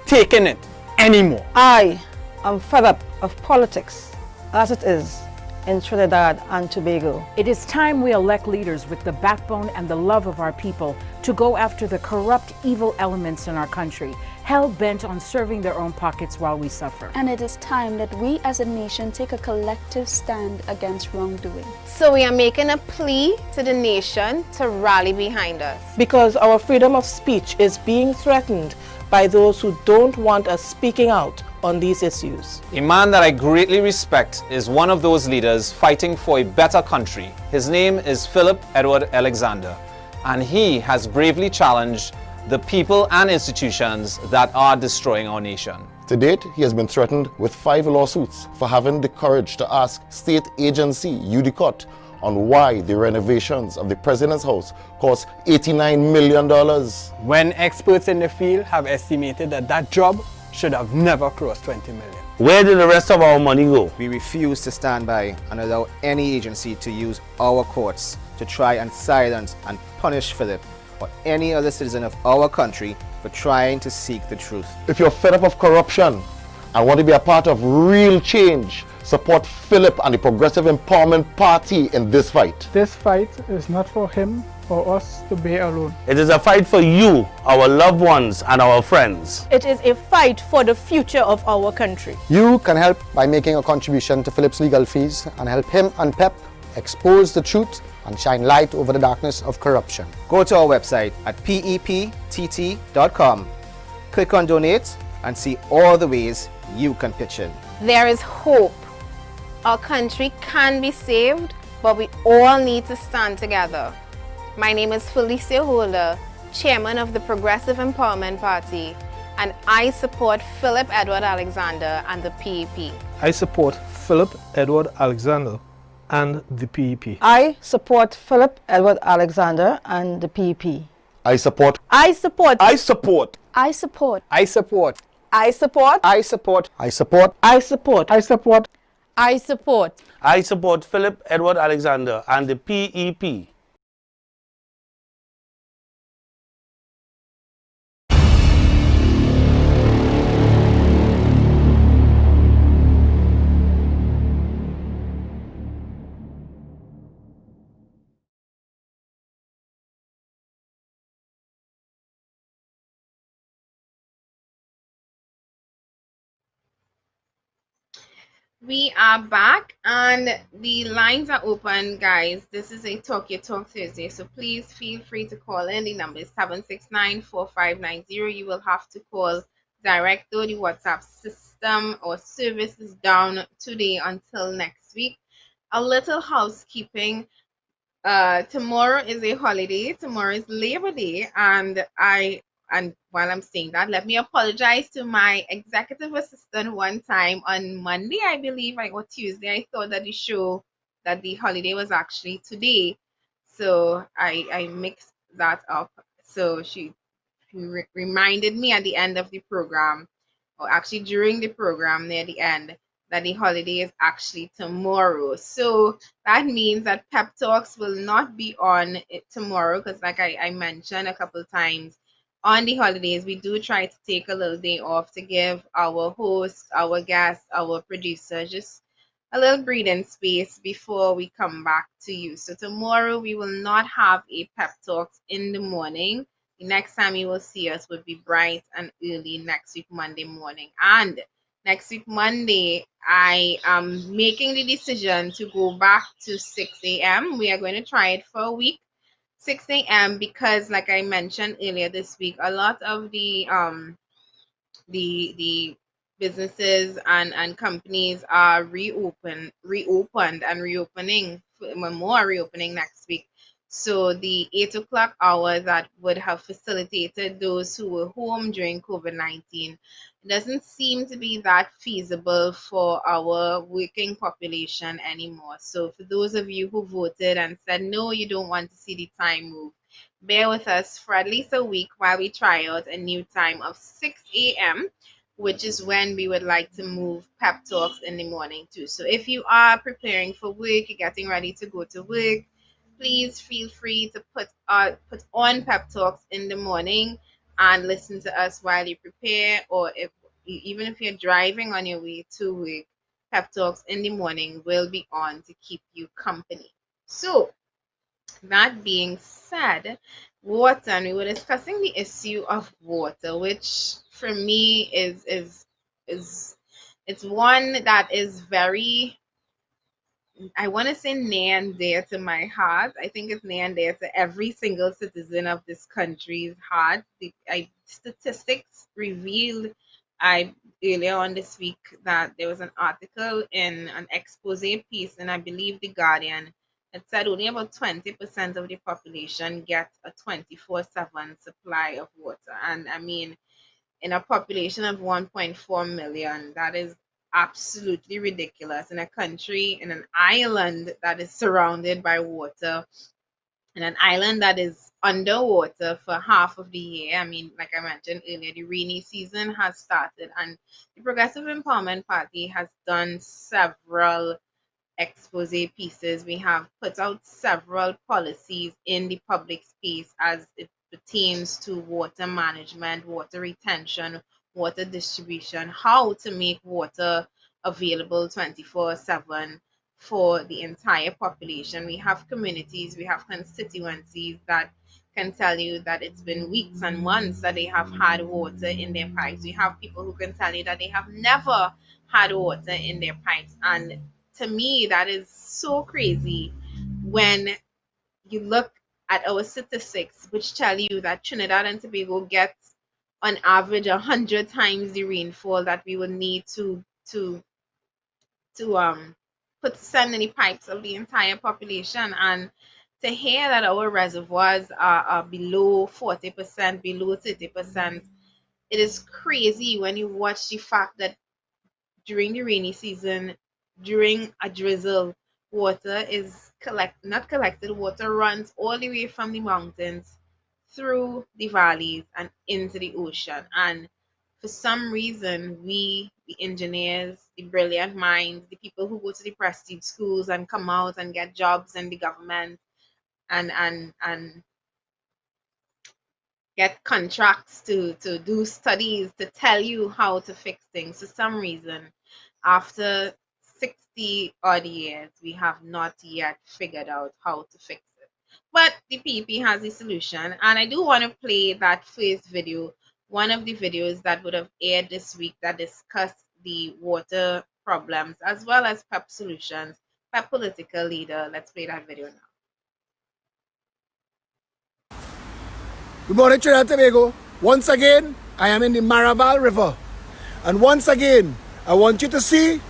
taking it anymore. I am fed up of politics as it is in Trinidad and Tobago. It is time we elect leaders with the backbone and the love of our people to go after the corrupt, evil elements in our country, hell-bent on serving their own pockets while we suffer. And it is time that we as a nation take a collective stand against wrongdoing. So we are making a plea to the nation to rally behind us. Because our freedom of speech is being threatened by those who don't want us speaking out on these issues. A man that I greatly respect is one of those leaders fighting for a better country. His name is Philip Edward Alexander, and he has bravely challenged the people and institutions that are destroying our nation. To date, he has been threatened with 5 lawsuits for having the courage to ask state agency UDCOT on why the renovations of the President's house cost $89 million. When experts in the field have estimated that that job should have never crossed 20 million. Where did the rest of our money go? We refuse to stand by and allow any agency to use our courts to try and silence and punish Philip or any other citizen of our country for trying to seek the truth. If you're fed up of corruption and want to be a part of real change, support Philip and the Progressive Empowerment Party in this fight. This fight is not for him or us to bear alone. It is a fight for you, our loved ones, and our friends. It is a fight for the future of our country. You can help by making a contribution to Philip's legal fees and help him and PEP expose the truth and shine light over the darkness of corruption. Go to our website at peptt.com, click on donate and see all the ways you can pitch in. There is hope. Our country can be saved, but we all need to stand together. My name is Felicia Holder, Chairman of the Progressive Empowerment Party, and I support Philip Edward Alexander and the PEP. I support Philip Edward Alexander and the PEP. I support Philip Edward Alexander and the PEP. I support. I support. I support. I support. I support. I support. I support. I support. I support. I support. I support. I support Philip Edward Alexander and the PEP. We are back and the lines are open, guys. This is a Talk Your Talk Thursday, so please feel free to call in. The number is 769-4590. You will have to call direct, though the WhatsApp system or service is down today until next week. A little housekeeping. Tomorrow is a holiday. Tomorrow is Labor Day, and while I'm saying that, let me apologize to my executive assistant one time on Monday, I believe, or Tuesday. I thought that the holiday was actually today. So I mixed that up. So she reminded me at the end of the program, or actually during the program near the end, that the holiday is actually tomorrow. So that means that Pep Talks will not be on tomorrow because, like I mentioned a couple of times, on the holidays, we do try to take a little day off to give our hosts, our guests, our producer just a little breathing space before we come back to you. So tomorrow we will not have a Pep Talks in the morning. The next time you will see us will be bright and early next week, Monday morning. And next week, Monday, I am making the decision to go back to 6 a.m. We are going to try it for a week. 6 a.m. because, like I mentioned earlier this week, a lot of the businesses and companies are reopened and reopening, more reopening next week. So the 8 o'clock hour that would have facilitated those who were home during COVID-19 doesn't seem to be that feasible for our working population anymore. So for those of you who voted and said, no, you don't want to see the time move, bear with us for at least a week while we try out a new time of 6 a.m., which is when we would like to move Pep Talks in the morning too. So if you are preparing for work, you're getting ready to go to work, please feel free to put on Pep Talks in the morning and listen to us while you prepare, or even if you're driving on your way to work, Pep Talks in the morning will be on to keep you company. So that being said, water, and we were discussing the issue of water, which for me is it's one that is very, I want to say, near and dear to my heart. I think it's near and dear to every single citizen of this country's heart. Statistics revealed earlier on this week that there was an article in an expose piece, and I believe The Guardian, that said only about 20% of the population get a 24/7 supply of water. And I mean, in a population of 1.4 million, that is absolutely ridiculous. In a country, in an island that is surrounded by water, in an island that is underwater for half of the year. I mean, like I mentioned earlier, the rainy season has started, and the Progressive Empowerment Party has done several expose pieces. We have put out several policies in the public space as it pertains to water management, water retention, water distribution, how to make water available 24/7 for the entire population. We have communities, we have constituencies that can tell you that it's been weeks and months that they have had water in their pipes. We have people who can tell you that they have never had water in their pipes. And to me, that is so crazy when you look at our statistics, which tell you that Trinidad and Tobago gets on average 100 times the rainfall that we would need to send any pipes of the entire population. And to hear that our reservoirs are below 40%, below 30%, it is crazy when you watch the fact that during the rainy season, during a drizzle, water is water runs all the way from the mountains through the valleys and into the ocean. And for some reason, we, the engineers, the brilliant minds, the people who go to the prestige schools and come out and get jobs in the government and get contracts to do studies to tell you how to fix things. For some reason, after 60 odd years, we have not yet figured out how to fix it. But the PEP has a solution, and I do want to play that first video, one of the videos that would have aired this week that discussed the water problems as well as PEP solutions. PEP political leader. Let's play that video now. Good morning, Trinidad and Tobago. Once again, I am in the Maraval River. And once again, I want you to see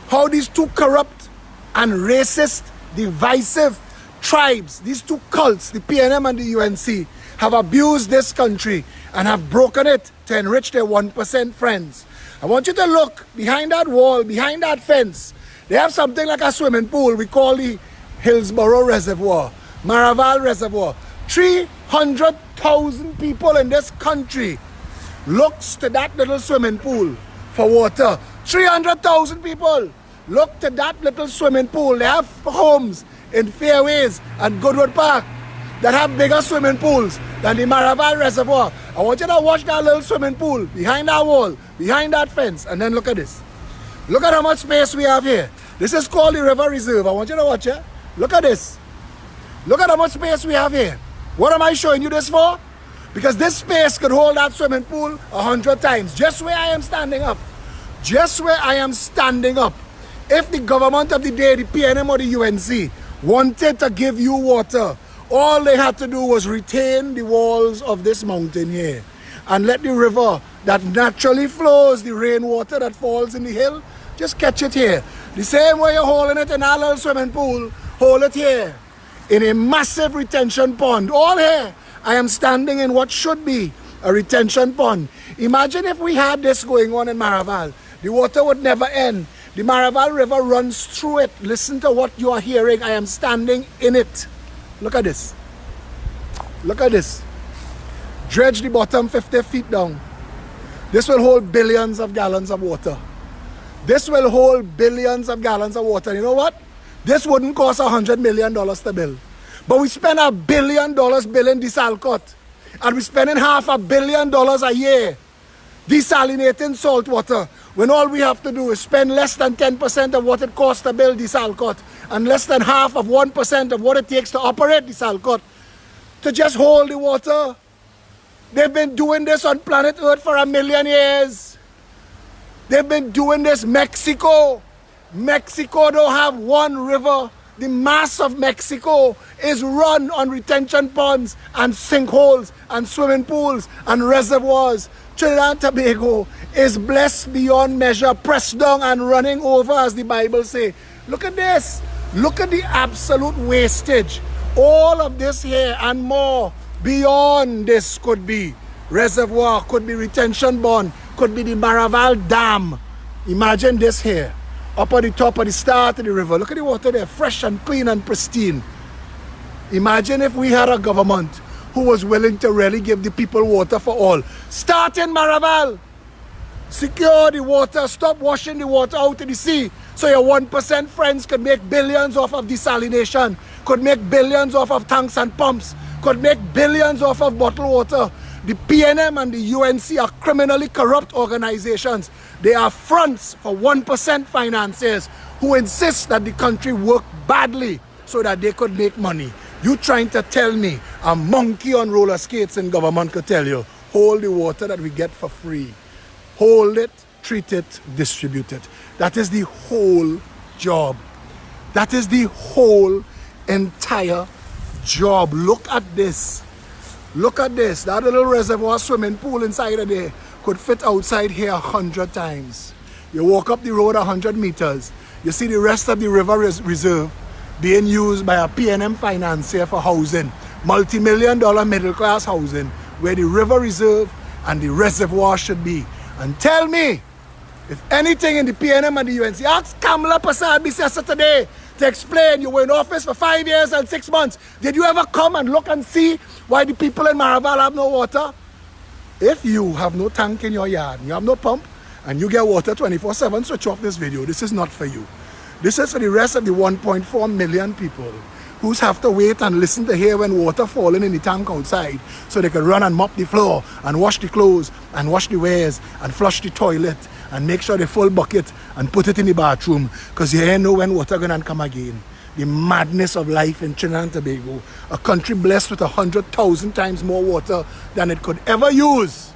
how these two corrupt and racist, divisive tribes, these two cults, the PNM and the UNC, have abused this country and have broken it to enrich their 1% friends. I want you to look behind that wall, behind that fence. They have something like a swimming pool we call the Hillsborough Reservoir, Maraval Reservoir. 300,000 people in this country looks to that little swimming pool for water. 300,000 people look to that little swimming pool. They have homes in Fairways and Goodwood Park that have bigger swimming pools than the Maraval Reservoir. I want you to watch that little swimming pool behind that wall, behind that fence, and then look at this. Look at how much space we have here. This is called the River Reserve. I want you to watch it. Look at this. Look at how much space we have here. What am I showing you this for? Because this space could hold that swimming pool 100 times. Just where I am standing up. Just where I am standing up. If the government of the day, the PNM or the UNC, wanted to give you water, all they had to do was retain the walls of this mountain here and let the river that naturally flows, the rainwater that falls in the hill, just catch it here. The same way you're holding it in our little swimming pool, hold it here in a massive retention pond. All here, I am standing in what should be a retention pond. Imagine if we had this going on in Maraval. The water would never end. The Maraval River runs through it. Listen to what you are hearing. I am standing in it. Look at this. Look at this. Dredge the bottom 50 feet down. This will hold billions of gallons of water. This will hold billions of gallons of water. You know what? This wouldn't cost $100 million to build. But we spend $1 billion building desalcot. And we're spending $500 million a year desalinating salt water, when all we have to do is spend less than 10% of what it costs to build desalcot and less than half of 1% of what it takes to operate desalcot to just hold the water. They've been doing this on planet Earth for 1 million years. They've been doing this. Mexico don't have one river. The mass of Mexico is run on retention ponds and sinkholes and swimming pools and reservoirs. Trinidad and Tobago is blessed beyond measure, pressed down and running over, as the Bible says. Look at this. Look at the absolute wastage. All of this here and more beyond this could be reservoir, could be retention pond, could be the Maraval Dam. Imagine this here. Up at the top of the start of the river. Look at the water there, fresh and clean and pristine. Imagine if we had a government who was willing to really give the people water for all. Start in Maraval. Secure the water. Stop washing the water out in the sea. So your 1% friends could make billions off of desalination. Could make billions off of tanks and pumps. Could make billions off of bottled water. The PNM and the UNC are criminally corrupt organizations. They are fronts for 1% financiers who insist that the country work badly so that they could make money. You trying to tell me a monkey on roller skates in government could tell you, hold the water that we get for free. Hold it, treat it, distribute it. That is the whole job. That is the whole entire job. Look at this. Look at this. That little reservoir swimming pool inside of there could fit outside here 100 times. You walk up the road 100 meters. You see the rest of the river reserve being used by a PNM financier for housing. Multi-million-dollar middle-class housing where the river reserve and the reservoir should be. And tell me, if anything in the PNM and the UNC, ask Kamala Prasad yesterday to explain you were in office for 5 years and 6 months. Did you ever come and look and see why the people in Maraval have no water? If you have no tank in your yard, you have no pump, and you get water 24/7, switch off this video. This is not for you. This is for the rest of the 1.4 million people who have to wait and listen to hear when water falling in the tank outside so they can run and mop the floor and wash the clothes and wash the wares and flush the toilet and make sure they full bucket and put it in the bathroom because you ain't know when water gonna come again. The madness of life in Trinidad and Tobago, a country blessed with 100,000 times more water than it could ever use,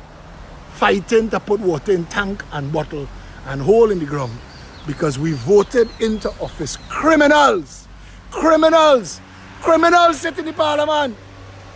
fighting to put water in tank and bottle and hole in the ground because we voted into office criminals. Criminals sit in the parliament.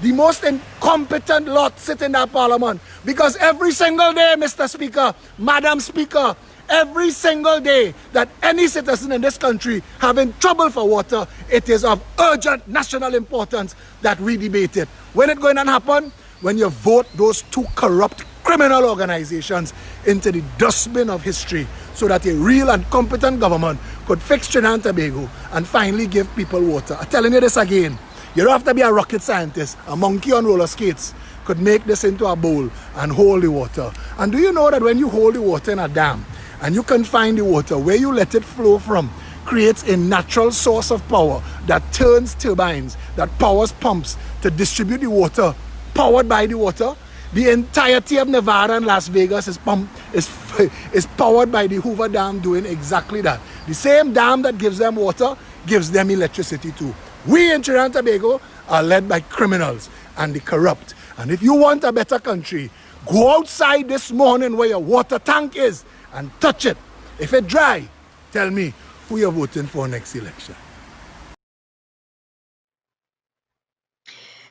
The most incompetent lot sit in that parliament because every single day, Mr. Speaker, Madam Speaker, every single day that any citizen in this country having trouble for water, it is of urgent national importance that we debate it. When it's going to happen? When you vote those two corrupt criminal organizations into the dustbin of history so that a real and competent government could fix Trinidad and Tobago and finally give people water. I'm telling you this again. You don't have to be a rocket scientist. A monkey on roller skates could make this into a bowl and hold the water. And do you know that when you hold the water in a dam and you confine the water, where you let it flow from creates a natural source of power that turns turbines, that powers pumps to distribute the water powered by the water? The entirety of Nevada and Las Vegas is powered by the Hoover Dam doing exactly that. The same dam that gives them water gives them electricity too. We in Trinidad and Tobago are led by criminals and the corrupt. And if you want a better country, go outside this morning where your water tank is and touch it. If it's dry, tell me who you're voting for next election.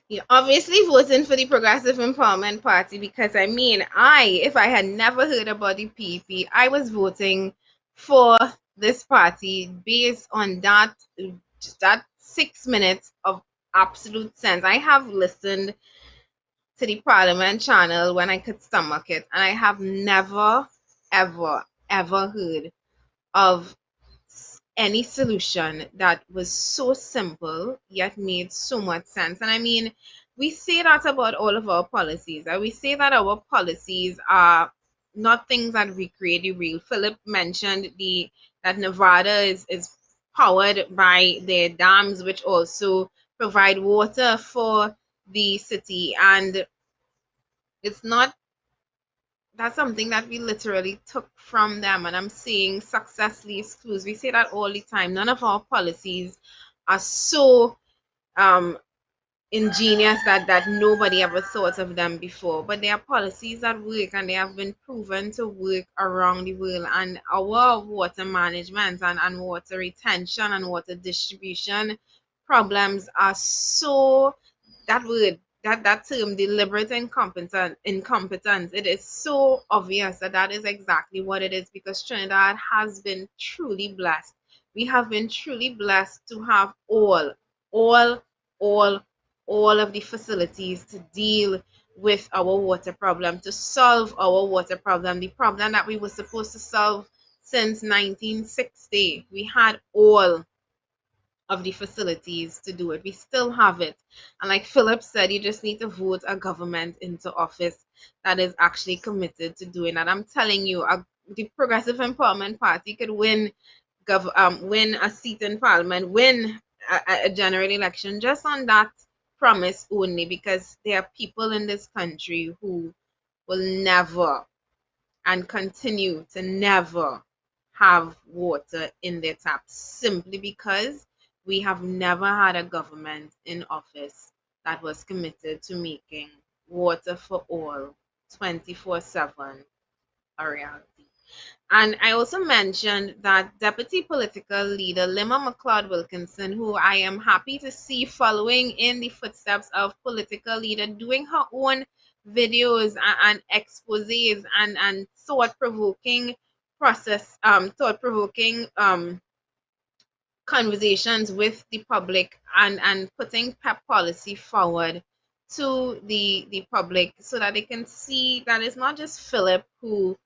You're obviously voting for the Progressive Empowerment Party because, I mean, if I had never heard about the PEP, I was voting for this party based on that 6 minutes of absolute sense. I have listened to the Parliament channel when I could stomach it, and I have never, ever, ever heard of any solution that was so simple yet made so much sense. And I mean, we say that about all of our policies, and we say that our policies are not things that recreate the real. Philip mentioned that Nevada is powered by their dams, which also provide water for the city, and that's something that we literally took from them. And I'm saying success leaves clues. We say that all the time. None of our policies are so ingenious that nobody ever thought of them before. But they are policies that work, and they have been proven to work around the world. And our water management and water retention and water distribution problems are so, that term, deliberate incompetence, it is so obvious that is exactly what it is, because Trinidad has been truly blessed. We have been truly blessed to have all of the facilities to deal with our water problem, to solve our water problem, the problem that we were supposed to solve since 1960. We had all of the facilities to do it. We still have it. And like Philip said, you just need to vote a government into office that is actually committed to doing that. I'm telling you, the Progressive Empowerment Party could win a seat in Parliament, win a general election just on that promise only, because there are people in this country who will never and continue to never have water in their taps, simply because we have never had a government in office that was committed to making water for all 24/7 a reality. And I also mentioned that Deputy Political Leader Lima McLeod Wilkinson, who I am happy to see following in the footsteps of political leader, doing her own videos and exposés and thought-provoking conversations with the public, and putting PEP policy forward to the public, so that they can see that it's not just Philip who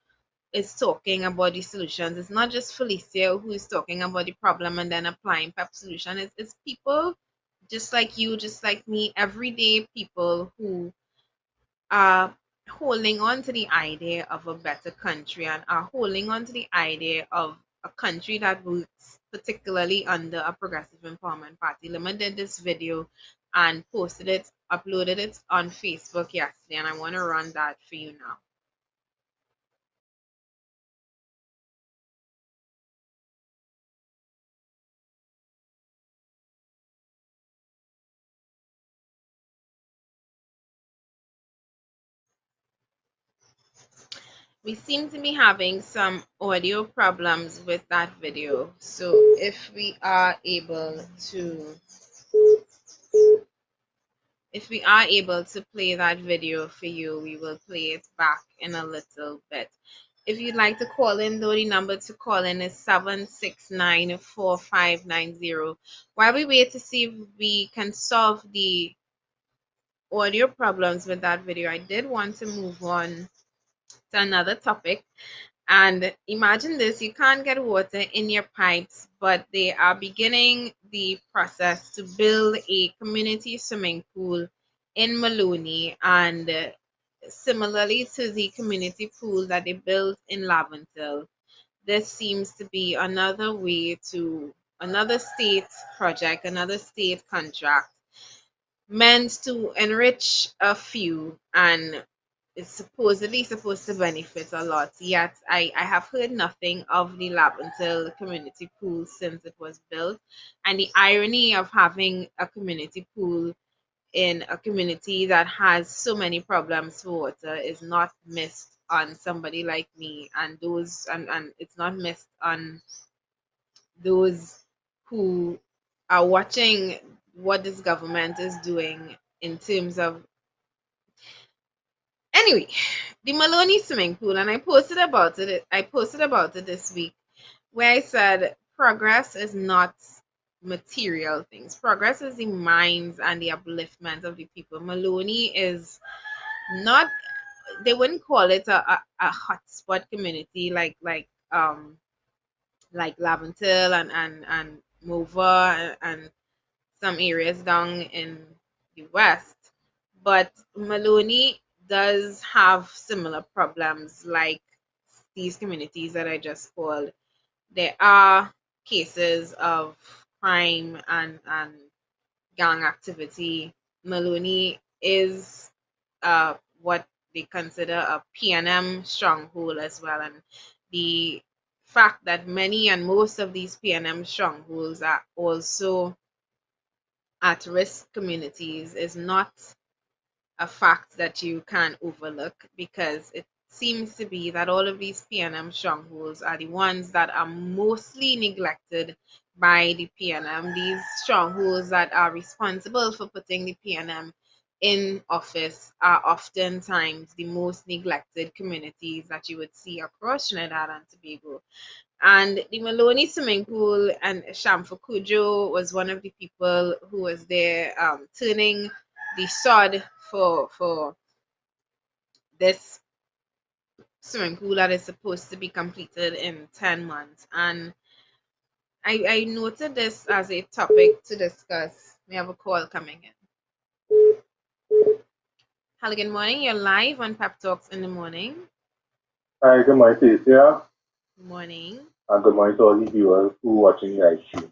is talking about the solutions. It's not just Felicia who is talking about the problem and then applying PEP solution. It's people just like you, just like me, everyday people who are holding on to the idea of a better country, and are holding on to the idea of a country that works, particularly under a progressive empowerment party. Lima did this video and posted it, uploaded it on Facebook yesterday, and I want to run that for you now. We seem to be having some audio problems with that video, so if we are able to play that video for you, we will play it back in a little bit. If you'd like to call in, though, the number to call in is 769-4590. While we wait to see if we can solve the audio problems with that video, I did want to move on to another topic. And imagine this: you can't get water in your pipes, but they are beginning the process to build a community swimming pool in Maloney, and similarly to the community pool that they built in Laventille. This seems to be another state project, another state contract meant to enrich a few, and it's supposedly supposed to benefit a lot. Yet I have heard nothing of the Laventille community pool since it was built. And the irony of having a community pool in a community that has so many problems for water is not missed on somebody like me, and it's not missed on those who are watching what this government is doing in terms of. Anyway, the Maloney swimming pool, and I posted about it this week, where I said progress is not material things. Progress is the minds and the upliftment of the people. Maloney is not, they wouldn't call it a hotspot community like Laventille and Mova and some areas down in the west, but Maloney does have similar problems like these communities that I just called. There are cases of crime and gang activity. Maloney is what they consider a PNM stronghold as well, and the fact that many and most of these PNM strongholds are also at-risk communities is not a fact that you can overlook, because it seems to be that all of these PNM strongholds are the ones that are mostly neglected by the PNM. These strongholds that are responsible for putting the PNM in office are oftentimes the most neglected communities that you would see across Trinidad and Tobago. And the Maloney swimming pool, and Shamfa Kujo was one of the people who was there turning the sod for this swimming pool that is supposed to be completed in 10 months. And I noted this as a topic to discuss. We have a call coming in. Hello, good morning. You're live on Pep Talks in the morning. Hi, good morning, Cecilia. Good morning. And good morning to all the viewers who are watching the live stream.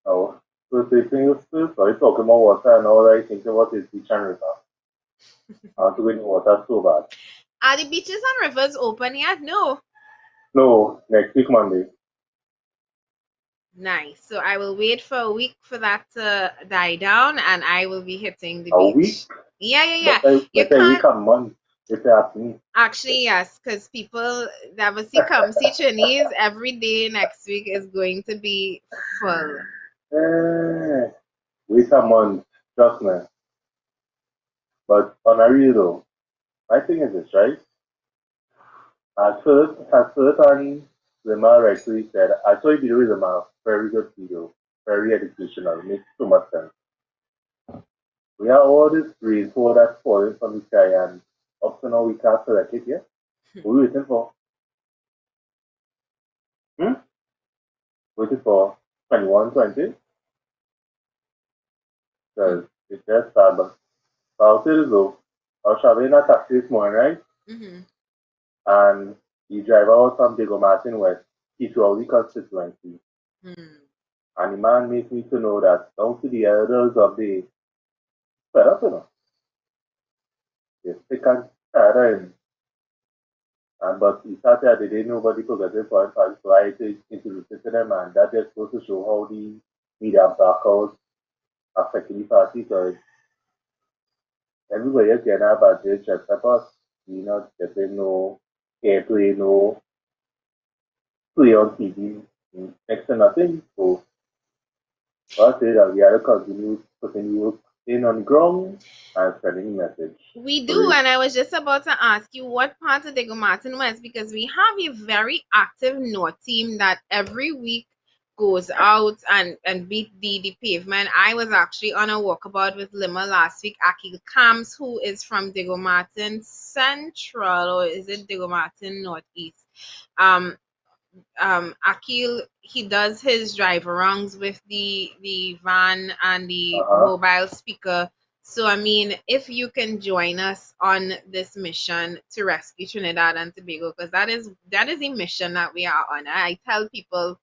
So So the thing is, sorry, talking about water and all I think about is beach and river. I want to go in water so bad. Are the beaches and rivers open yet? No. No, next week Monday. Nice. So I will wait for a week for that to die down, and I will be hitting the A beach. week? Yeah. But You a can't. week, a month, if you ask me. Actually, yes, because people never see come see Chinese every day next week is going to be full. Wait a month, trust me. But on a real though, my thing is this, right? At first on Lima rightfully said, I saw a video with Lima, very good video, very educational, makes so much sense. We have all this rainfall that's falling from the sky and up to now we can't select it yet. What are we waiting for? Waiting for 21, 20? Because it's just sad, but I'll say this though. I was traveling in a taxi this morning, right? And the driver was from Diego Martin West. He throughout the constituency. And the man made me to know that down to the elders of the fed up, you know. They're sick and tired of him. And but he started they didn't know about the progressive point, so I introduced it to them, and that just goes to show how the media blackouts affecting the party. Because everybody is getting an advantage except us. We're not getting no airplay, no play on TV, next to nothing. So I say that we have to continue putting work in on the ground and sending the message. We do, and I was just about to ask you what part of Diego Martin West, because we have a very active North team that every week goes out and beat the pavement. I was actually on a walkabout with Lima last week. Akil Kams, who is from Diego Martin Central, or is it Diego Martin Northeast? Akil, he does his drive-arounds with the van and the mobile speaker. So I mean, if you can join us on this mission to rescue Trinidad and Tobago, because that is a mission that we are on. I tell people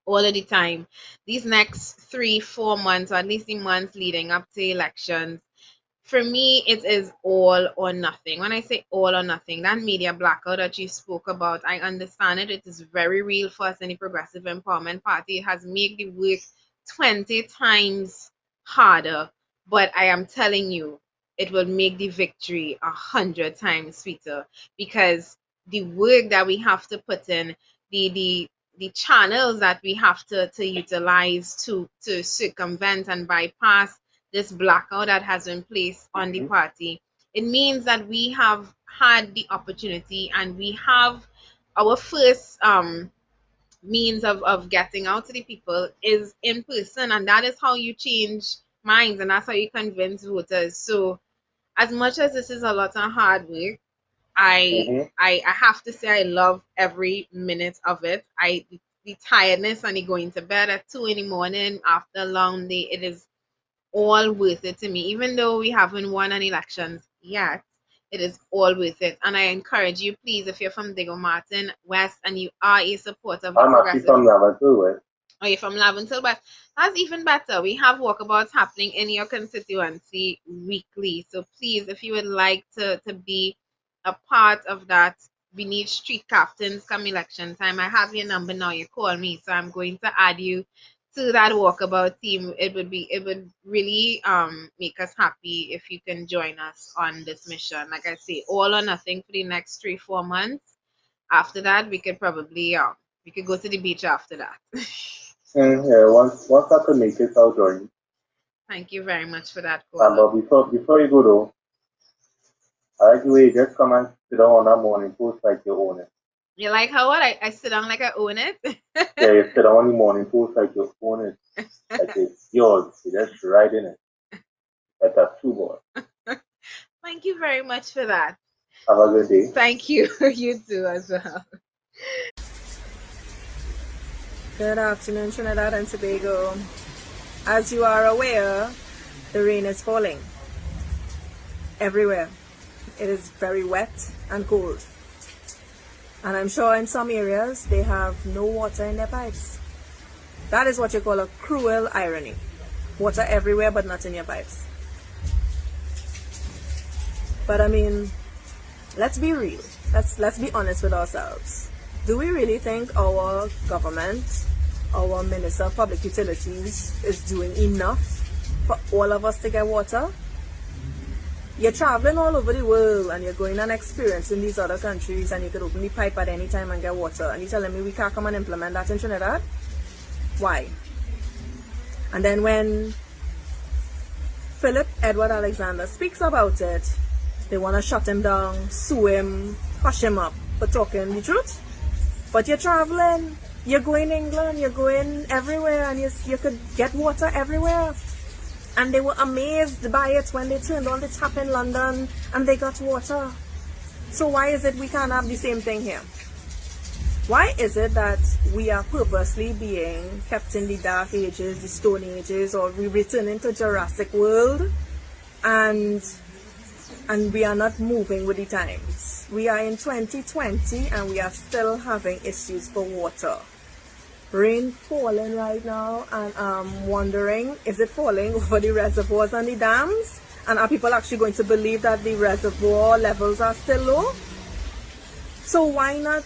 all of the time, these next 3-4 months, or at least the months leading up to elections, for me, it is all or nothing. When I say all or nothing, that media blackout that you spoke about, I understand it. It is very real for us in the Progressive Empowerment Party. It has made the work 20 times harder. But I am telling you, it will make the victory 100 times sweeter, because the work that we have to put in, the channels that we have to utilize to circumvent and bypass this blackout that has been placed on the party, it means that we have had the opportunity and we have our first means of getting out to the people is in person, and that is how you change minds and that's how you convince voters. So as much as this is a lot of hard work, I have to say I love every minute of it. The tiredness and the going to bed at 2 in the morning after a long day, it is all worth it to me. Even though we haven't won an elections yet, it is all worth it. And I encourage you, please, if you're from Diego Martin West and you are a supporter of the I'm actually from Laventil West. Oh, you're from Laventil West. That's even better. We have walkabouts happening in your constituency weekly. So please, if you would like to be a part of that, we need street captains come election time. I have your number now. You call me, so I'm going to add you to that walkabout team. It would really make us happy if you can join us on this mission. Like I say, all or nothing for the next 3-4 months. After that, we could probably we could go to the beach after that. Yeah, once I can make it, I'll join. Thank you very much for that call. But before you go though, I like the way you just come and sit down on that morning post like you own it. You like how what? I sit down like I own it? Yeah, you sit down on the morning post like you own it. Like it's yours. You just ride in it. Like a true boy. Thank you very much for that. Have a good day. Thank you. You too as well. Good afternoon, Trinidad and Tobago. As you are aware, the rain is falling everywhere. It is very wet and cold. And I'm sure in some areas they have no water in their pipes. That is what you call a cruel irony. Water everywhere, but not in your pipes. But I mean, let's be real. Let's be honest with ourselves. Do we really think our government, our Minister of Public Utilities, is doing enough for all of us to get water? You're traveling all over the world and you're going and experiencing these other countries, and you could open the pipe at any time and get water. And you're telling me we can't come and implement that in Trinidad? Why? And then when Philip Edward Alexander speaks about it, they want to shut him down, sue him, hush him up for talking the truth. But you're traveling, you're going to England, you're going everywhere, and you could get water everywhere. And they were amazed by it when they turned on the tap in London and they got water. So why is it we can't have the same thing here? Why is it that we are purposely being kept in the dark ages, the stone ages, or we return into Jurassic World, and we are not moving with the times? We are in 2020 and we are still having issues for water. Rain falling right now, and I'm wondering, is it falling over the reservoirs and the dams? And are people actually going to believe that the reservoir levels are still low? So why not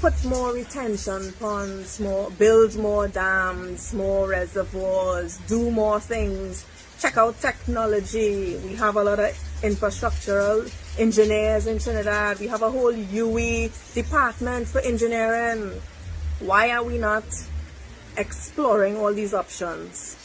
put more retention ponds, build more dams, more reservoirs, do more things, check out technology? We have a lot of infrastructural engineers in Trinidad. We have a whole UE department for engineering. Why are we not exploring all these options?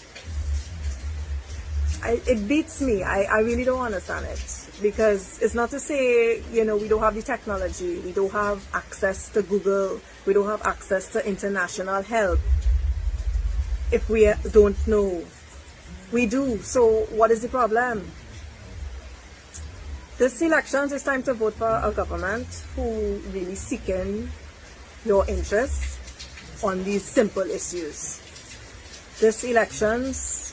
It beats me. I really don't understand it. Because it's not to say, we don't have the technology, we don't have access to Google, we don't have access to international help. If we don't know, we do. So what is the problem? This elections, it's time to vote for a government who really seeking your interests on these simple issues. This elections,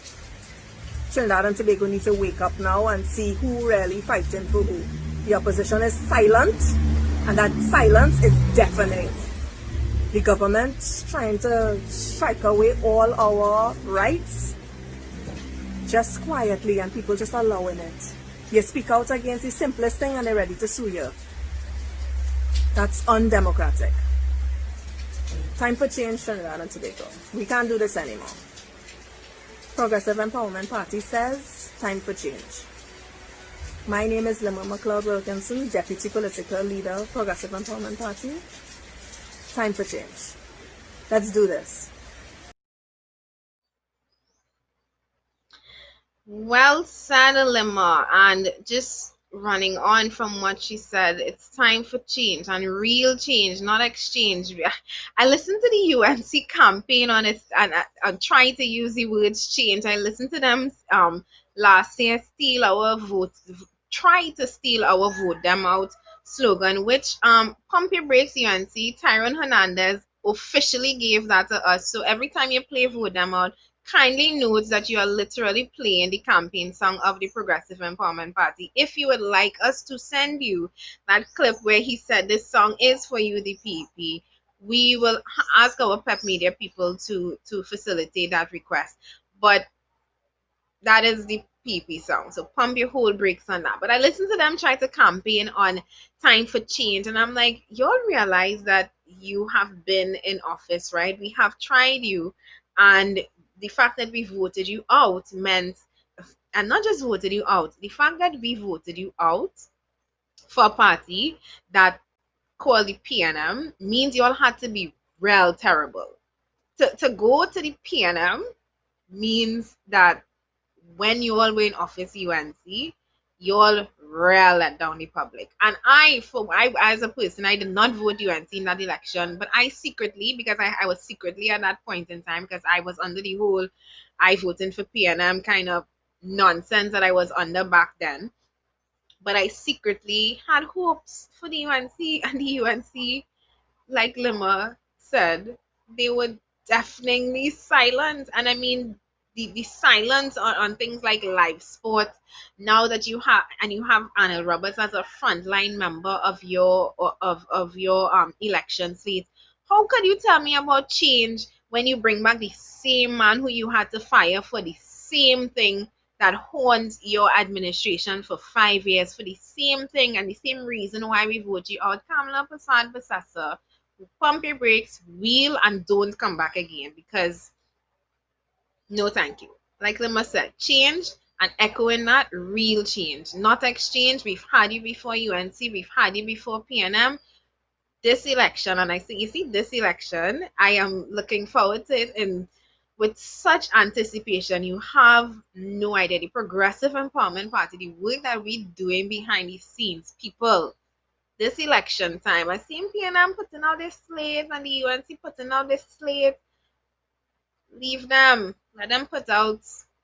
Trinidad and Tobago need to wake up now and see who really fighting for who. The opposition is silent, and that silence is deafening. The government trying to strike away all our rights just quietly, and people just allowing it. You speak out against the simplest thing and they're ready to sue you. That's undemocratic. Time for change, Trinidad and Tobago. We can't do this anymore. Progressive Empowerment Party says, time for change. My name is Limmer McLeod Wilkinson, Deputy Political Leader of Progressive Empowerment Party. Time for change. Let's do this. Well said, Limmer. And just running on from what she said, it's time for change, and real change, not exchange. I listened to the UNC campaign on it, and I'm trying to use the words change. I listened to them last year, steal our vote, try to steal our vote them out slogan, which Pump Your Brakes UNC, Tyrone Hernandez officially gave that to us. So every time you play vote them out, kindly note that you are literally playing the campaign song of the Progressive Empowerment Party. If you would like us to send you that clip where he said this song is for you, the PP, we will ask our PEP Media people to facilitate that request. But that is the PP song, so pump your whole brakes on that. But I listened to them try to campaign on time for change, and I'm like, y'all realize that you have been in office, right? We have tried you, and the fact that we voted you out meant, and not just voted you out, the fact that we voted you out for a party that called the PNM means you all had to be real terrible. To go to the PNM means that when you all were in office, UNC, you all real let down the public. And I as a person, I did not vote UNC in that election, but I secretly, because I was secretly at that point in time, because I was under the whole I voting for PNM kind of nonsense that I was under back then. But I secretly had hopes for the UNC, and the UNC, like Limmer said, they were deafeningly silent. And I mean, the silence on things like live sports, now that you have Anil Roberts as a frontline member of your election slate, how could you tell me about change when you bring back the same man who you had to fire for the same thing that haunts your administration for 5 years, for the same thing and the same reason why we vote you out, Kamala Persad-Bissessar, pump your brakes, wheel, and don't come back again, because no thank you. Like Lima said, change, and echoing that, real change, not exchange. We've had you before UNC, we've had you before PNM. This election, and you see this election, I am looking forward to it and with such anticipation. You have no idea the Progressive Empowerment Party, the work that we're doing behind the scenes. People, this election time, I seen PNM putting out their slates and the UNC putting out their slates. Leave them. Let them put out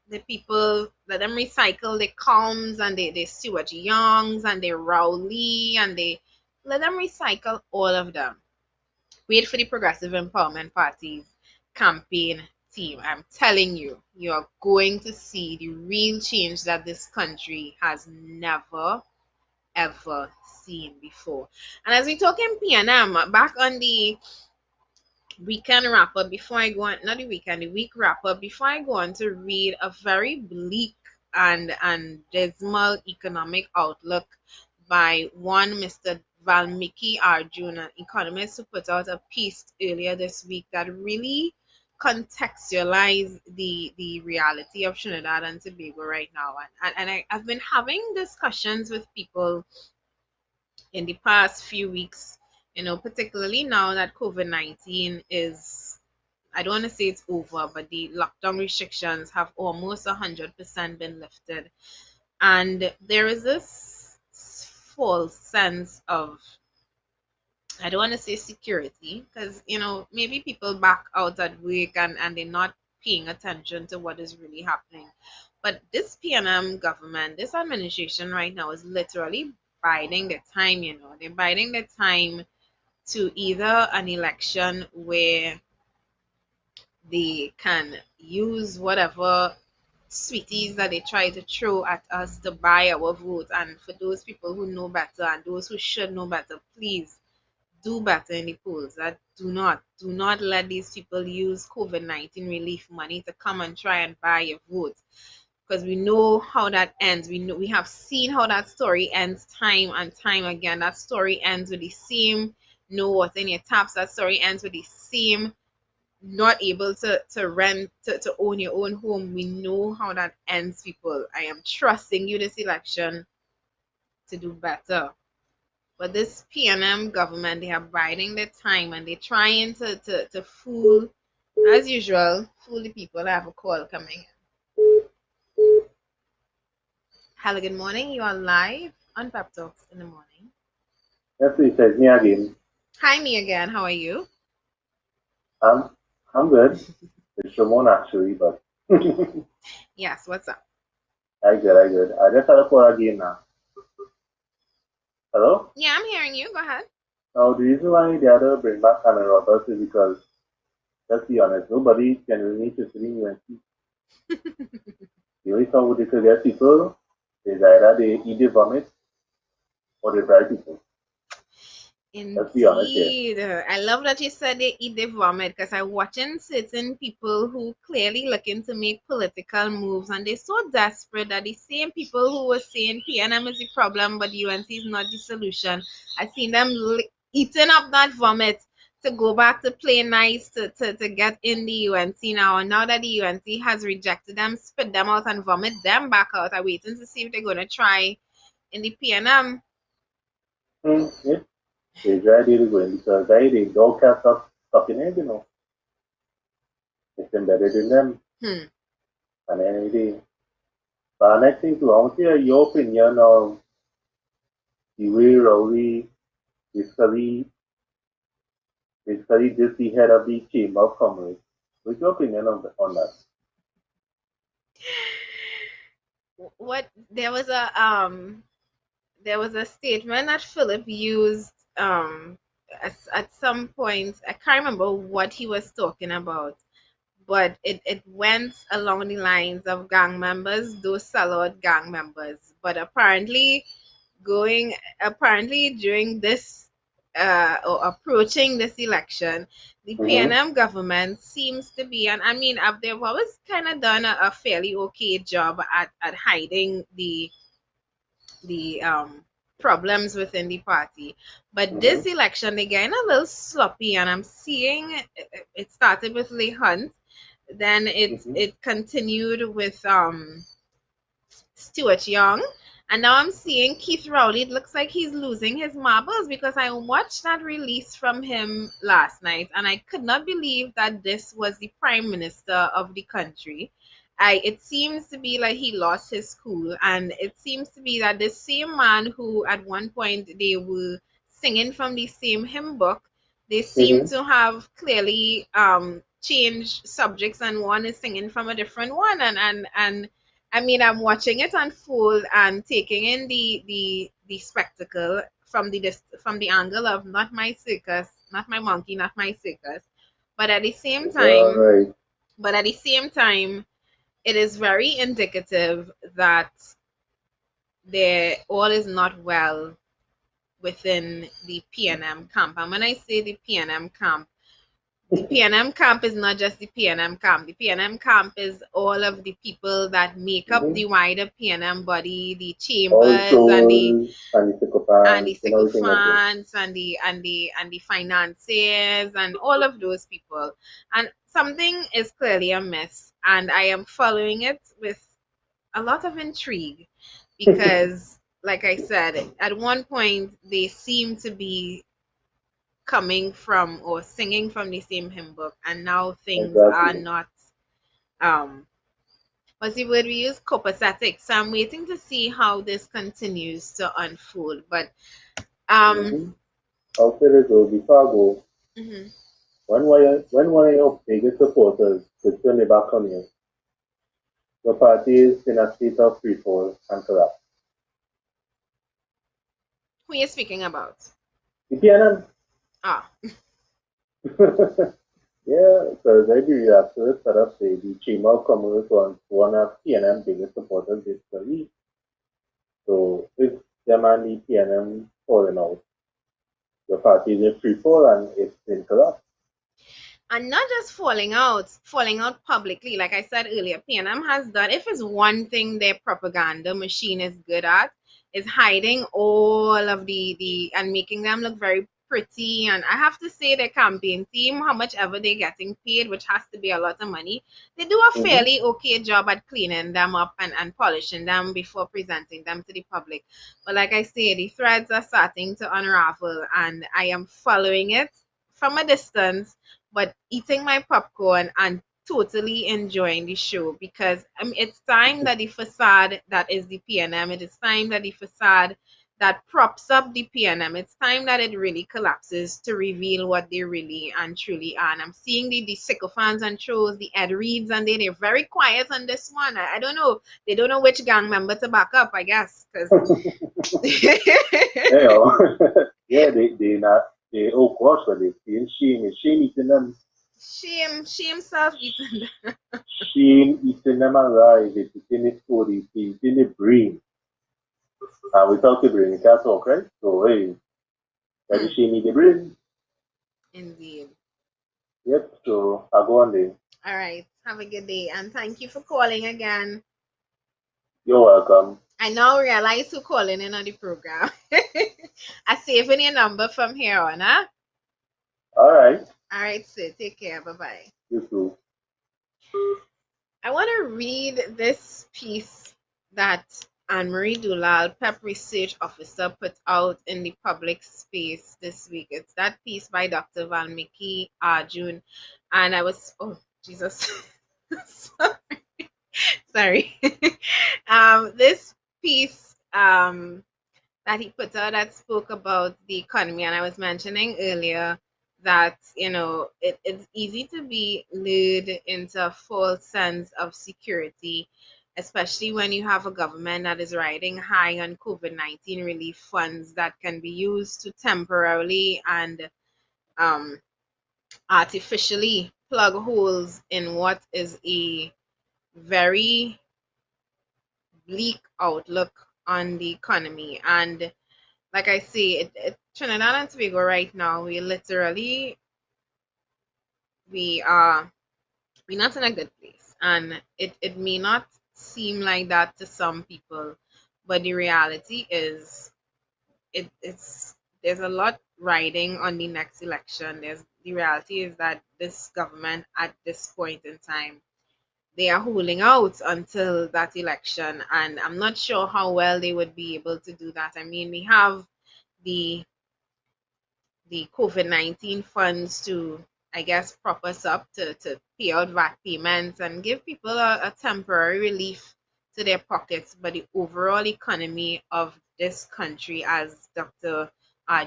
the people. Let them recycle the Combs and the Stuart Youngs and the Rowley and let them recycle all of them. Wait for the Progressive Empowerment Party's campaign team. I'm telling you, you are going to see the real change that this country has never, ever seen before. And as we talk in PNM, back on the weekend wrap up, before I go on, not the weekend, the week wrap up, before I go on to read a very bleak and dismal economic outlook by one Mr. Valmiki Arjun, an economist, who put out a piece earlier this week that really contextualized the reality of Trinidad and Tobago right now. And I've been having discussions with people in the past few weeks, particularly now that COVID-19 is, I don't want to say it's over, but the lockdown restrictions have almost 100% been lifted. And there is this false sense of, I don't want to say security, because, maybe people back out at work and they're not paying attention to what is really happening. But this PNM government, this administration right now is literally biding the time, They're biding the time to either an election where they can use whatever sweeties that they try to throw at us to buy our vote. And for those people who know better and those who should know better, please do better in the polls. That do not let these people use COVID-19 relief money to come and try and buy your vote, because we know how that ends. We have seen how that story ends time and time again. That story ends with the same no water in your taps. That story ends with the same not able to rent, to own your own home. We know how that ends, people. I am trusting you this election to do better. But this PNM government, they are biding their time and they're trying to fool, as usual, fool the people. I have a call coming in. Hello, good morning. You are live on Pep Talks in the morning. Yes, it says me again. Hi, me again. How are you? I'm good. It's Shimon actually, but yes, what's up? I good. I just had a call again now. Hello? Yeah, I'm hearing you. Go ahead. Now, the reason why they had to bring back Cameron Roberts is because, let's be honest, nobody can really interested in UNC. The only thing they could get people is either they eat the vomit or they bribe people. Let's be honest here. Indeed. I love that you said they eat the vomit, because I'm watching certain people who clearly looking to make political moves, and they're so desperate that the same people who were saying PNM is the problem but UNC is not the solution, I've seen them eating up that vomit to go back to play nice, to get in the UNC now. And now that the UNC has rejected them, spit them out and vomit them back out. I'm waiting to see if they're going to try in the PNM. Yeah. They try to go in because they don't have stuff in it, It's embedded in them. And anything. But next thing too, I want to hear your opinion on the way Rowley basically just the head of the Chamber of Commerce. What's your opinion on that? What there was a statement that Philip used at some point. I can't remember what he was talking about, but it went along the lines of gang members, those sellout gang members. But apparently during this or approaching this election, the PNM government seems to be, and I mean, they've always kind of done a fairly okay job at hiding the problems within the party. But this election, they're getting a little sloppy, and I'm seeing it started with Leigh Hunt, then it continued with Stuart Young, and now I'm seeing Keith Rowley. It looks like he's losing his marbles because I watched that release from him last night, and I could not believe that this was the Prime Minister of the country. It seems to be like he lost his cool, and it seems to be that the same man who at one point they were singing from the same hymn book, they seem to have clearly changed subjects, and one is singing from a different one, and I mean, I'm watching it unfold and taking in the spectacle from the angle of not my circus, not my monkey, not my circus, but at the same time, it is very indicative that all is not well within the PNM camp. And when I say the PNM camp is not just the PNM camp. The PNM camp is all of the people that make up the wider PNM body, the chambers and the sycophants and the financiers and all of those people. And something is clearly amiss, and I am following it with a lot of intrigue because, like I said, at one point they seem to be coming from or singing from the same hymn book, and now things are not what's the word we use, copacetic. So I'm waiting to see how this continues to unfold. But I'll say this though, before I go, when one of your biggest supporters could turn their back on you, your party is in a state of free fall and collapse. Who are you speaking about? The PNM. Ah. Yeah, because I agree that first that I say the Chamber of Commerce was one of PNM biggest supporters basically. So if them and the PNM falling out, the party is in free fall and it's in collapse. And not just falling out publicly. Like I said earlier, PNM has done, if it's one thing their propaganda machine is good at, is hiding all of the and making them look very pretty. And I have to say their campaign team, how much ever they're getting paid, which has to be a lot of money, they do a fairly okay job at cleaning them up and polishing them before presenting them to the public. But like I say, the threads are starting to unravel, and I am following it from a distance, but eating my popcorn and totally enjoying the show, because it's time that the facade that is the PNM, it is time that the facade that props up the PNM, it's time that it really collapses to reveal what they really and truly are. And I'm seeing the sycophants and shows, the Ed Reeds, and they're very quiet on this one. I don't know. They don't know which gang member to back up, I guess. Yeah, they not. Oh gosh, but they feel shame. It's shame eating them. Shame self-eating them. Shame eating them alive. It's eating the food. It's eating the brain. And without the brain, you can't talk, right? So, hey, that is shame eat the brain. Indeed. Yep, so I'll go on there. All right. Have a good day. And thank you for calling again. You're welcome. I now realize who calling in on the program. I saving your number from here on, huh? All right. All right, sir. Take care. Bye-bye. You too. I want to read this piece that Anne-Marie Dulal, PEP Research Officer, put out in the public space this week. It's that piece by Dr. Valmiki Arjun. And I was, oh, Jesus. Sorry. This piece that he put out that spoke about the economy, and I was mentioning earlier that, you know, it's easy to be lured into a false sense of security, especially when you have a government that is riding high on COVID-19 relief funds that can be used to temporarily and artificially plug holes in what is a very bleak outlook on the economy. And like I say, Trinidad and Tobago right now, we literally we're not in a good place, and it may not seem like that to some people, but the reality is it's there's a lot riding on the next election. The reality is that this government at this point in time, they are holding out until that election, and I'm not sure how well they would be able to do that. I mean, we have the COVID-19 funds to, I guess, prop us up to pay out VAT payments and give people a temporary relief to their pockets. But the overall economy of this country, as Dr.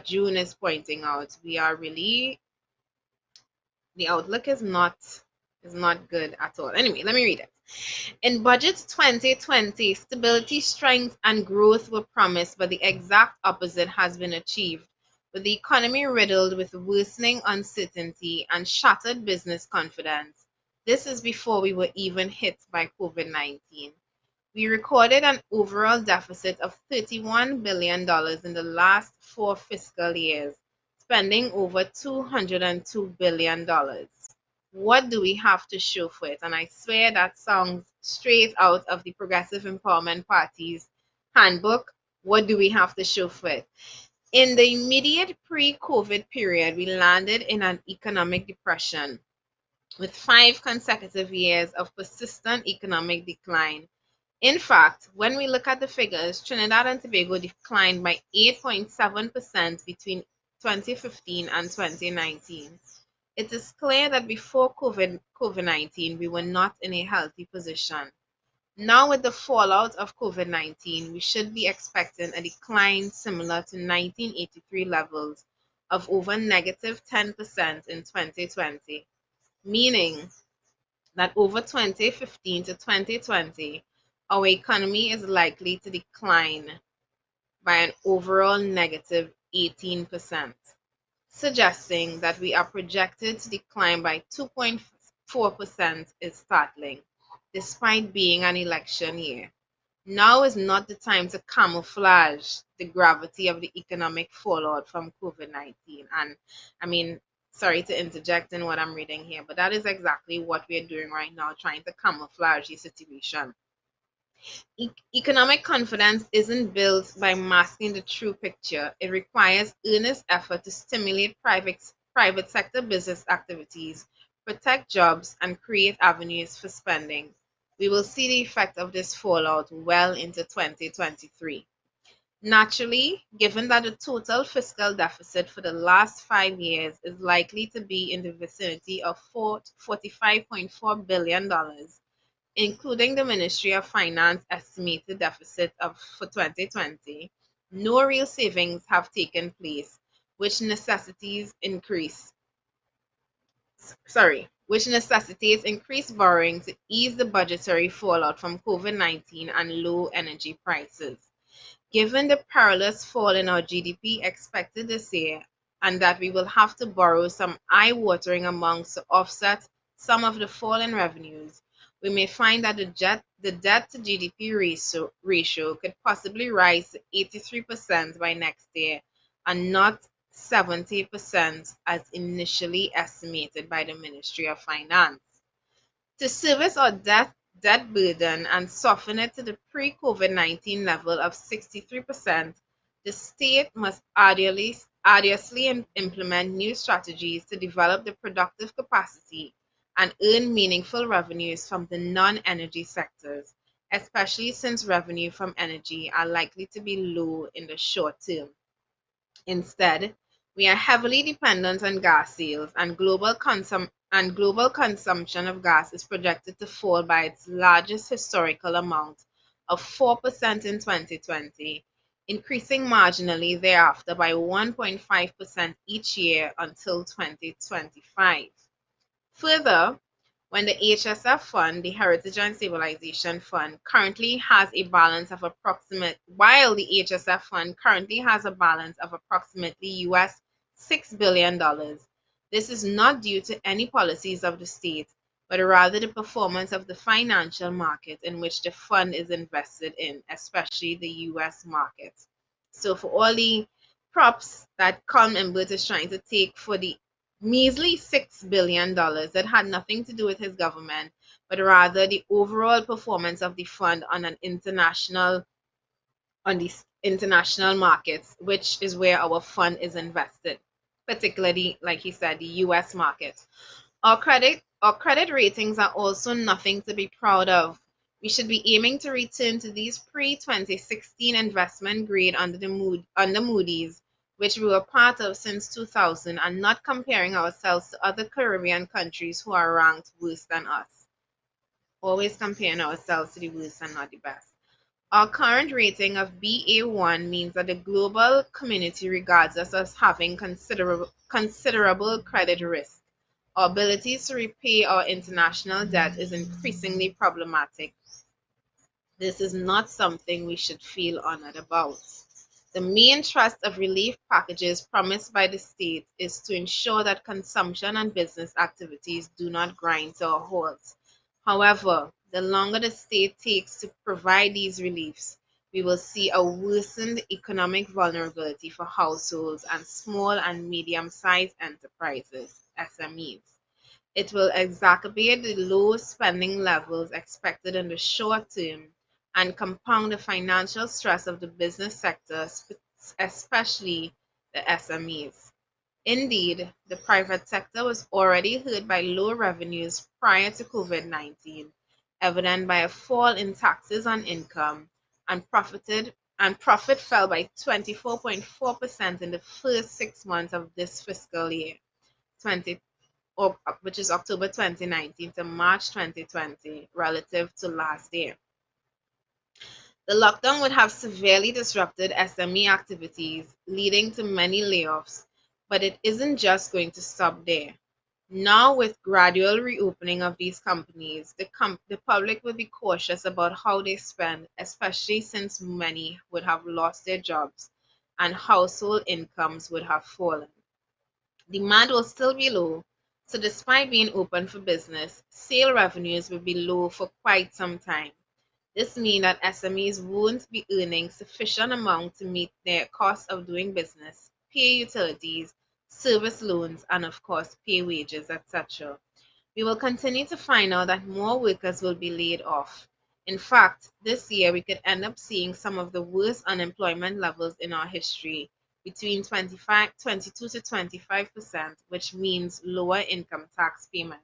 June is pointing out, we are really, the outlook is not good at all. Anyway, let me read it. In Budget 2020, stability, strength, and growth were promised, but the exact opposite has been achieved, with the economy riddled with worsening uncertainty and shattered business confidence. This is before we were even hit by COVID-19. We recorded an overall deficit of $31 billion in the last 4 fiscal years, spending over $202 billion. What do we have to show for it? And I swear that sounds straight out of the Progressive Empowerment Party's handbook. What do we have to show for it? In the immediate pre-COVID period, we landed in an economic depression with 5 consecutive years of persistent economic decline. In fact, when we look at the figures, Trinidad and Tobago declined by 8.7% between 2015 and 2019. It is clear that before COVID-19, we were not in a healthy position. Now, with the fallout of COVID-19, we should be expecting a decline similar to 1983 levels of over negative 10% in 2020, meaning that over 2015 to 2020, our economy is likely to decline by an overall negative 18%. Suggesting that we are projected to decline by 2.4% is startling, despite being an election year. Now is not the time to camouflage the gravity of the economic fallout from COVID-19. And I mean, sorry to interject in what I'm reading here, but that is exactly what we are doing right now, trying to camouflage the situation. Economic confidence isn't built by masking the true picture. It requires earnest effort to stimulate private sector business activities, protect jobs, and create avenues for spending. We will see the effect of this fallout well into 2023. Naturally, given that the total fiscal deficit for the last 5 years is likely to be in the vicinity of $45.4 billion, including the Ministry of Finance estimated deficit for 2020, no real savings have taken place, which necessitates increased borrowing to ease the budgetary fallout from COVID-19 and low energy prices. Given the perilous fall in our GDP expected this year, and that we will have to borrow some eye-watering amounts to offset some of the fall in revenues, we may find that the debt to GDP ratio could possibly rise to 83% by next year and not 70% as initially estimated by the Ministry of Finance. To service our debt burden and soften it to the pre-COVID-19 level of 63%, the state must arduously implement new strategies to develop the productive capacity and earn meaningful revenues from the non-energy sectors, especially since revenue from energy are likely to be low in the short term. Instead, we are heavily dependent on gas sales, and global consumption of gas is projected to fall by its largest historical amount of 4% in 2020, increasing marginally thereafter by 1.5% each year until 2025. Further, when the HSF Fund, the Heritage and Stabilization Fund, currently has a balance of approximately US $6 billion, this is not due to any policies of the state, but rather the performance of the financial market in which the fund is invested in, especially the US market. So for all the props that Colm Imbert is trying to take for the measly $6 billion. That had nothing to do with his government, but rather the overall performance of the fund on the international markets, which is where our fund is invested, particularly, like he said, the US market. Our credit ratings are also nothing to be proud of. We should be aiming to return to these pre-2016 investment grade under Moody's, which we were part of since 2000, and not comparing ourselves to other Caribbean countries who are ranked worse than us. Always comparing ourselves to the worst and not the best. Our current rating of Ba1 means that the global community regards us as having considerable credit risk. Our ability to repay our international debt is increasingly problematic. This is not something we should feel honored about. The main thrust of relief packages promised by the state is to ensure that consumption and business activities do not grind to a halt. However, the longer the state takes to provide these reliefs, we will see a worsened economic vulnerability for households and small and medium-sized enterprises, SMEs. It will exacerbate the low spending levels expected in the short term and compound the financial stress of the business sector, especially the SMEs. Indeed, the private sector was already hurt by low revenues prior to COVID-19, evident by a fall in taxes on income, and profit fell by 24.4% in the first 6 months of this fiscal year, which is October 2019 to March 2020, relative to last year. The lockdown would have severely disrupted SME activities, leading to many layoffs, but it isn't just going to stop there. Now, with gradual reopening of these companies, the public will be cautious about how they spend, especially since many would have lost their jobs and household incomes would have fallen. Demand will still be low, so despite being open for business, sale revenues will be low for quite some time. This means that SMEs won't be earning sufficient amount to meet their cost of doing business, pay utilities, service loans, and of course pay wages, etc. We will continue to find out that more workers will be laid off. In fact, this year we could end up seeing some of the worst unemployment levels in our history, between 22 to 25%, which means lower income tax payments.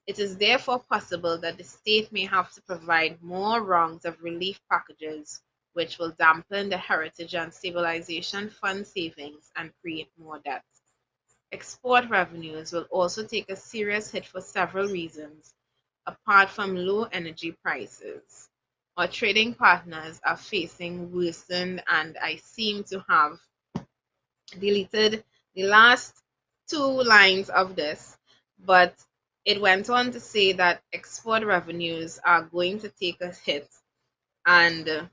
It is therefore possible that the state may have to provide more rounds of relief packages, which will dampen the Heritage and Stabilization Fund savings and create more debt. Export revenues will also take a serious hit for several reasons, apart from low energy prices. Our trading partners are facing worsened, and I seem to have deleted the last 2 lines of this, but it went on to say that export revenues are going to take a hit, and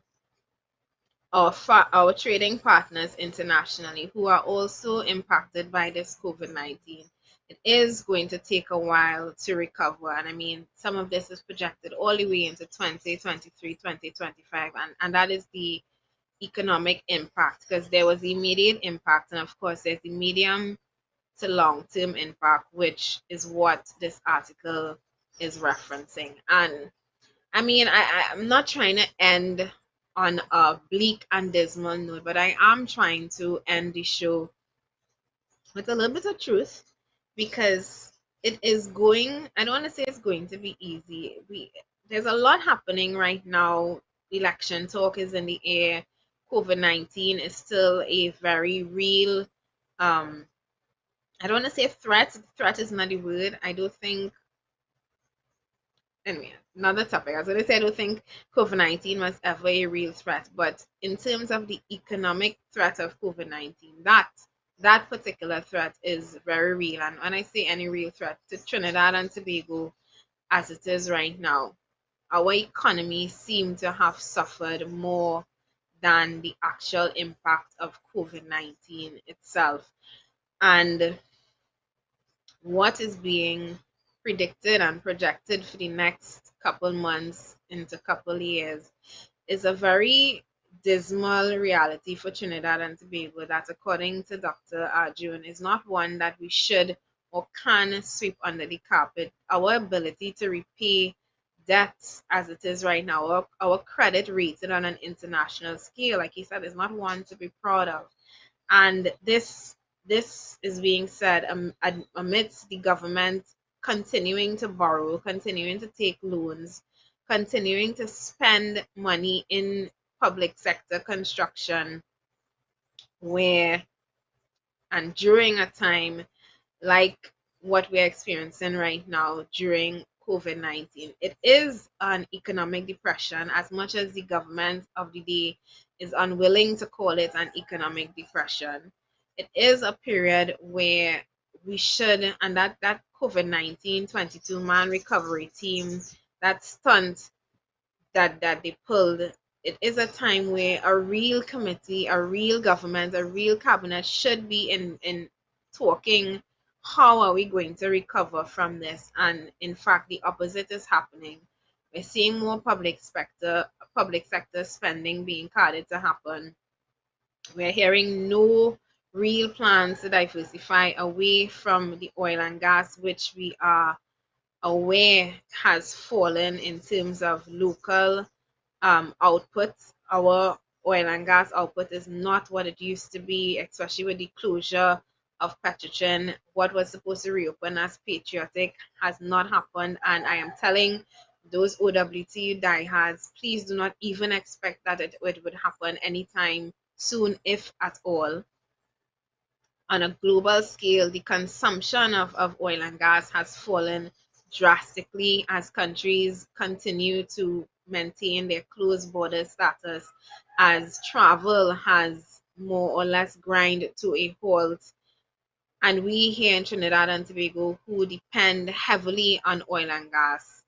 our trading partners internationally who are also impacted by this COVID-19, it is going to take a while to recover. And I mean, some of this is projected all the way into 2023, 2025, and that is the economic impact, because there was the immediate impact, and of course there's the medium to long-term impact, which is what this article is referencing. And I mean, I'm not trying to end on a bleak and dismal note, but I am trying to end the show with a little bit of truth, because it is going, I don't want to say it's going to be easy. There's a lot happening right now. Election talk is in the air. COVID-19 is still a very real, I don't want to say threat. Threat is not the word. I don't think, anyway, another topic. I was going to say I don't think COVID-19 was ever a real threat, but in terms of the economic threat of COVID-19, that particular threat is very real. And when I say any real threat to Trinidad and Tobago, as it is right now, our economy seems to have suffered more than the actual impact of COVID-19 itself. And what is being predicted and projected for the next couple months into couple years is a very dismal reality for Trinidad and Tobago that, according to Dr. Arjun, is not one that we should or can sweep under the carpet. Our ability to repay debts as it is right now, our credit rated on an international scale, like he said, is not one to be proud of. And this is being said amidst the government continuing to borrow, continuing to take loans, continuing to spend money in public sector construction, where and during a time like what we're experiencing right now during COVID-19. It is an economic depression, as much as the government of the day is unwilling to call it an economic depression. It is a period where we should, and that COVID-19 22-man recovery team, that stunt that they pulled, it is a time where a real committee, a real government, a real cabinet should be in talking how are we going to recover from this. And in fact, the opposite is happening. We're seeing more public sector spending being carted to happen. We're hearing no real plans to diversify away from the oil and gas, which we are aware has fallen in terms of local output. Our oil and gas output is not what it used to be, especially with the closure of Petrotrin. What was supposed to reopen as Patriotic has not happened, and I am telling those OWTU diehards, please do not even expect that it would happen anytime soon, if at all. On a global scale, the consumption of oil and gas has fallen drastically as countries continue to maintain their closed border status, as travel has more or less grind to a halt. And we here in Trinidad and Tobago, who depend heavily on oil and gas,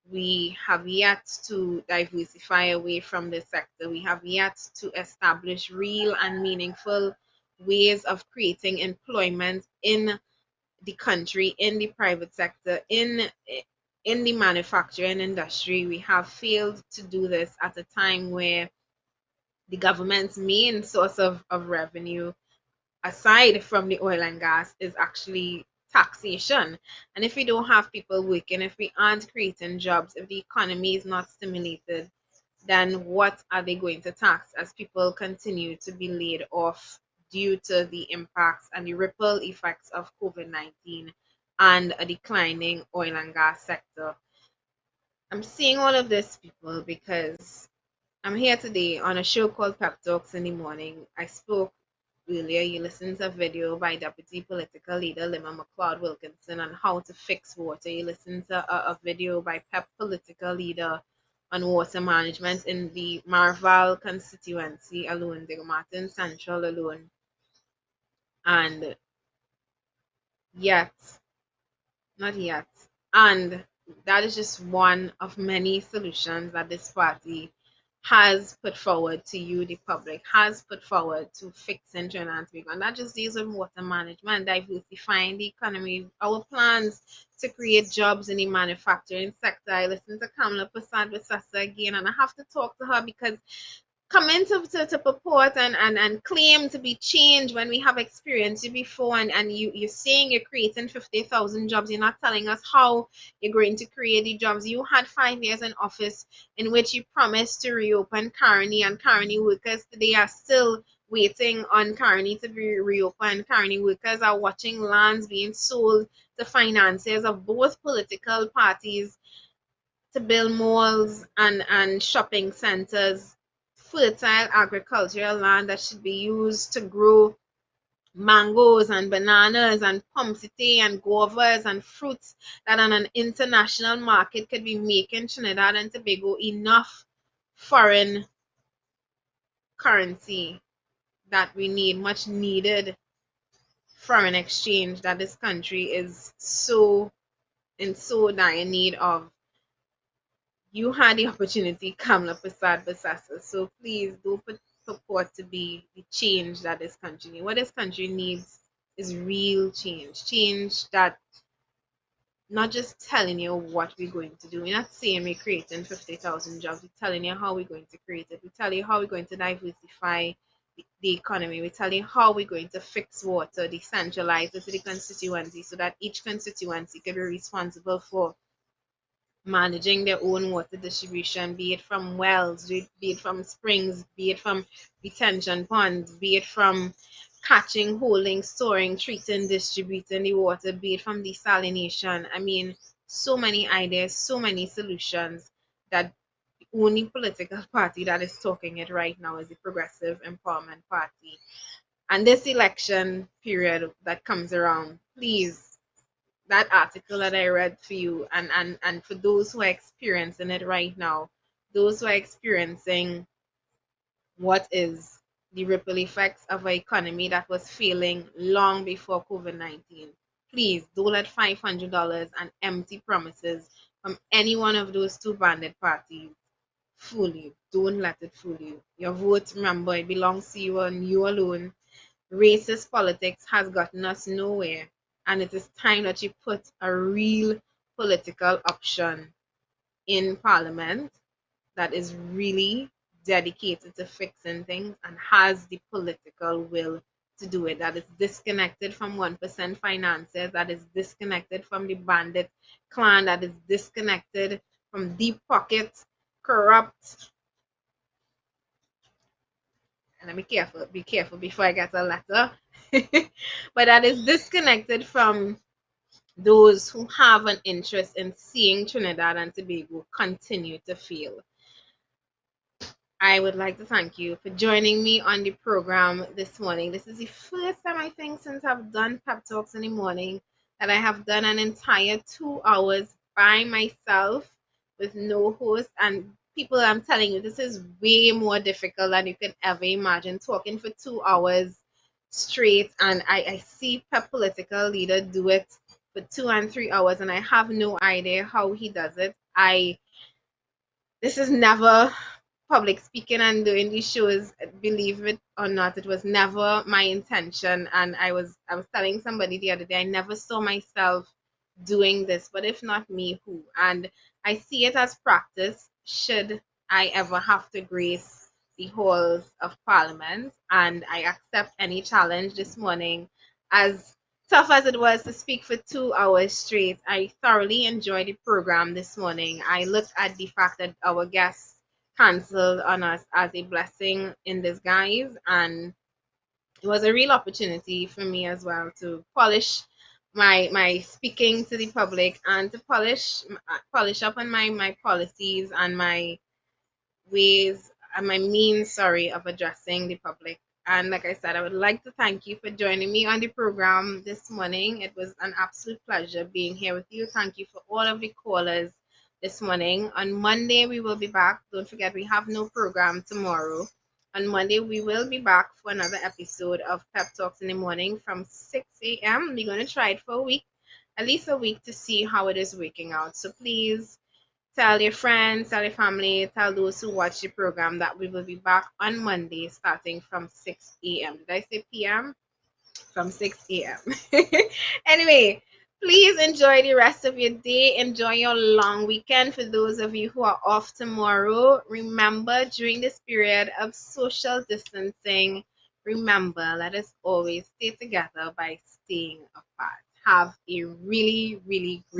we have yet to diversify away from this sector. We have yet to establish real and meaningful ways of creating employment in the country, in the private sector, in the manufacturing industry. We have failed to do this at a time where the government's main source of revenue, aside from the oil and gas, is actually taxation. And if we don't have people working, if we aren't creating jobs, if the economy is not stimulated, then what are they going to tax as people continue to be laid off due to the impacts and the ripple effects of COVID-19 and a declining oil and gas sector? I'm saying all of this, people, because I'm here today on a show called Pep Talks in the Morning. I spoke earlier, you listened to a video by Deputy Political Leader Lima McLeod Wilkinson on how to fix water. You listened to a video by PEP Political Leader on water management in the Marval constituency alone, Diego Martin Central alone. And that is just one of many solutions that this party has put forward to you, the public, has put forward to fixing Trinidad and Tobago. And that just deals with water management, diversifying the economy, our plans to create jobs in the manufacturing sector. I listened to Kamala Prasad-Visasa again, and I have to talk to her because coming to purport and claim to be changed when we have experienced it before, and you're saying you're creating 50,000 jobs, you're not telling us how you're going to create the jobs. You had 5 years in office in which you promised to reopen Caroni, and Caroni workers today are still waiting on Caroni to be reopened. Caroni workers are watching lands being sold to financiers of both political parties to build malls and shopping centers, fertile agricultural land that should be used to grow mangoes and bananas and pomsite and guavas and fruits that on an international market could be making Trinidad and Tobago enough foreign currency that we need, much needed foreign exchange that this country is in so dire need of. You had the opportunity, Kamala Prasad-Visasa, so please do purport to be the change that this country needs. What this country needs is real change, change that not just telling you what we're going to do. We're not saying we're creating 50,000 jobs. We're telling you how we're going to create it. We tell you how we're going to diversify the economy. We tell you how we're going to fix water, decentralize it to the constituency so that each constituency can be responsible for managing their own water distribution, be it from wells, be it from springs, be it from retention ponds, be it from catching, holding, storing, treating, distributing the water, be it from desalination. I mean, so many ideas, so many solutions that the only political party that is talking it right now is the Progressive Empowerment Party. And this election period that comes around, please, that article that I read for you, and for those who are experiencing it right now, those who are experiencing what is the ripple effects of an economy that was failing long before COVID-19. Please don't let $500 and empty promises from any one of those two bandit parties fool you. Don't let it fool you. Your vote, remember, it belongs to you and you alone. Racist politics has gotten us nowhere, and it is time that you put a real political option in Parliament that is really dedicated to fixing things and has the political will to do it, that is disconnected from 1% finances, that is disconnected from the bandit clan, that is disconnected from deep pockets, corrupt. And let me be careful before I get a letter. But that is disconnected from those who have an interest in seeing Trinidad and Tobago continue to fail. I would like to thank you for joining me on the program this morning. This is the first time, I think, since I've done Pep Talks in the morning that I have done an entire 2 hours by myself with no host. And people, I'm telling you, this is way more difficult than you can ever imagine, talking for 2 hours straight. And I see Pep political leader do it for 2 and 3 hours, and I have no idea how he does it. This is never public speaking and doing these shows, believe it or not, it was never my intention. And I was telling somebody the other day, I never saw myself doing this, but if not me, who? And I see it as practice should I ever have to grace the halls of Parliament, and I accept any challenge this morning. As tough as it was to speak for 2 hours straight, I thoroughly enjoyed the program this morning. I looked at the fact that our guests canceled on us as a blessing in disguise, and it was a real opportunity for me as well to polish my speaking to the public and to polish up on my policies and my ways and my means of addressing the public. And like I said, I would like to thank you for joining me on the program this morning. It was an absolute pleasure being here with you. Thank you for all of the callers this morning. On Monday, we will be back. Don't forget, we have no program tomorrow. On Monday, we will be back for another episode of Pep Talks in the morning from 6 a.m. We're going to try it for a week, at least a week, to see how it is working out. So please tell your friends, tell your family, tell those who watch the program that we will be back on Monday starting from 6 a.m. Did I say p.m.? From 6 a.m. Anyway, please enjoy the rest of your day. Enjoy your long weekend. For those of you who are off tomorrow, remember, during this period of social distancing, remember, let us always stay together by staying apart. Have a really, really great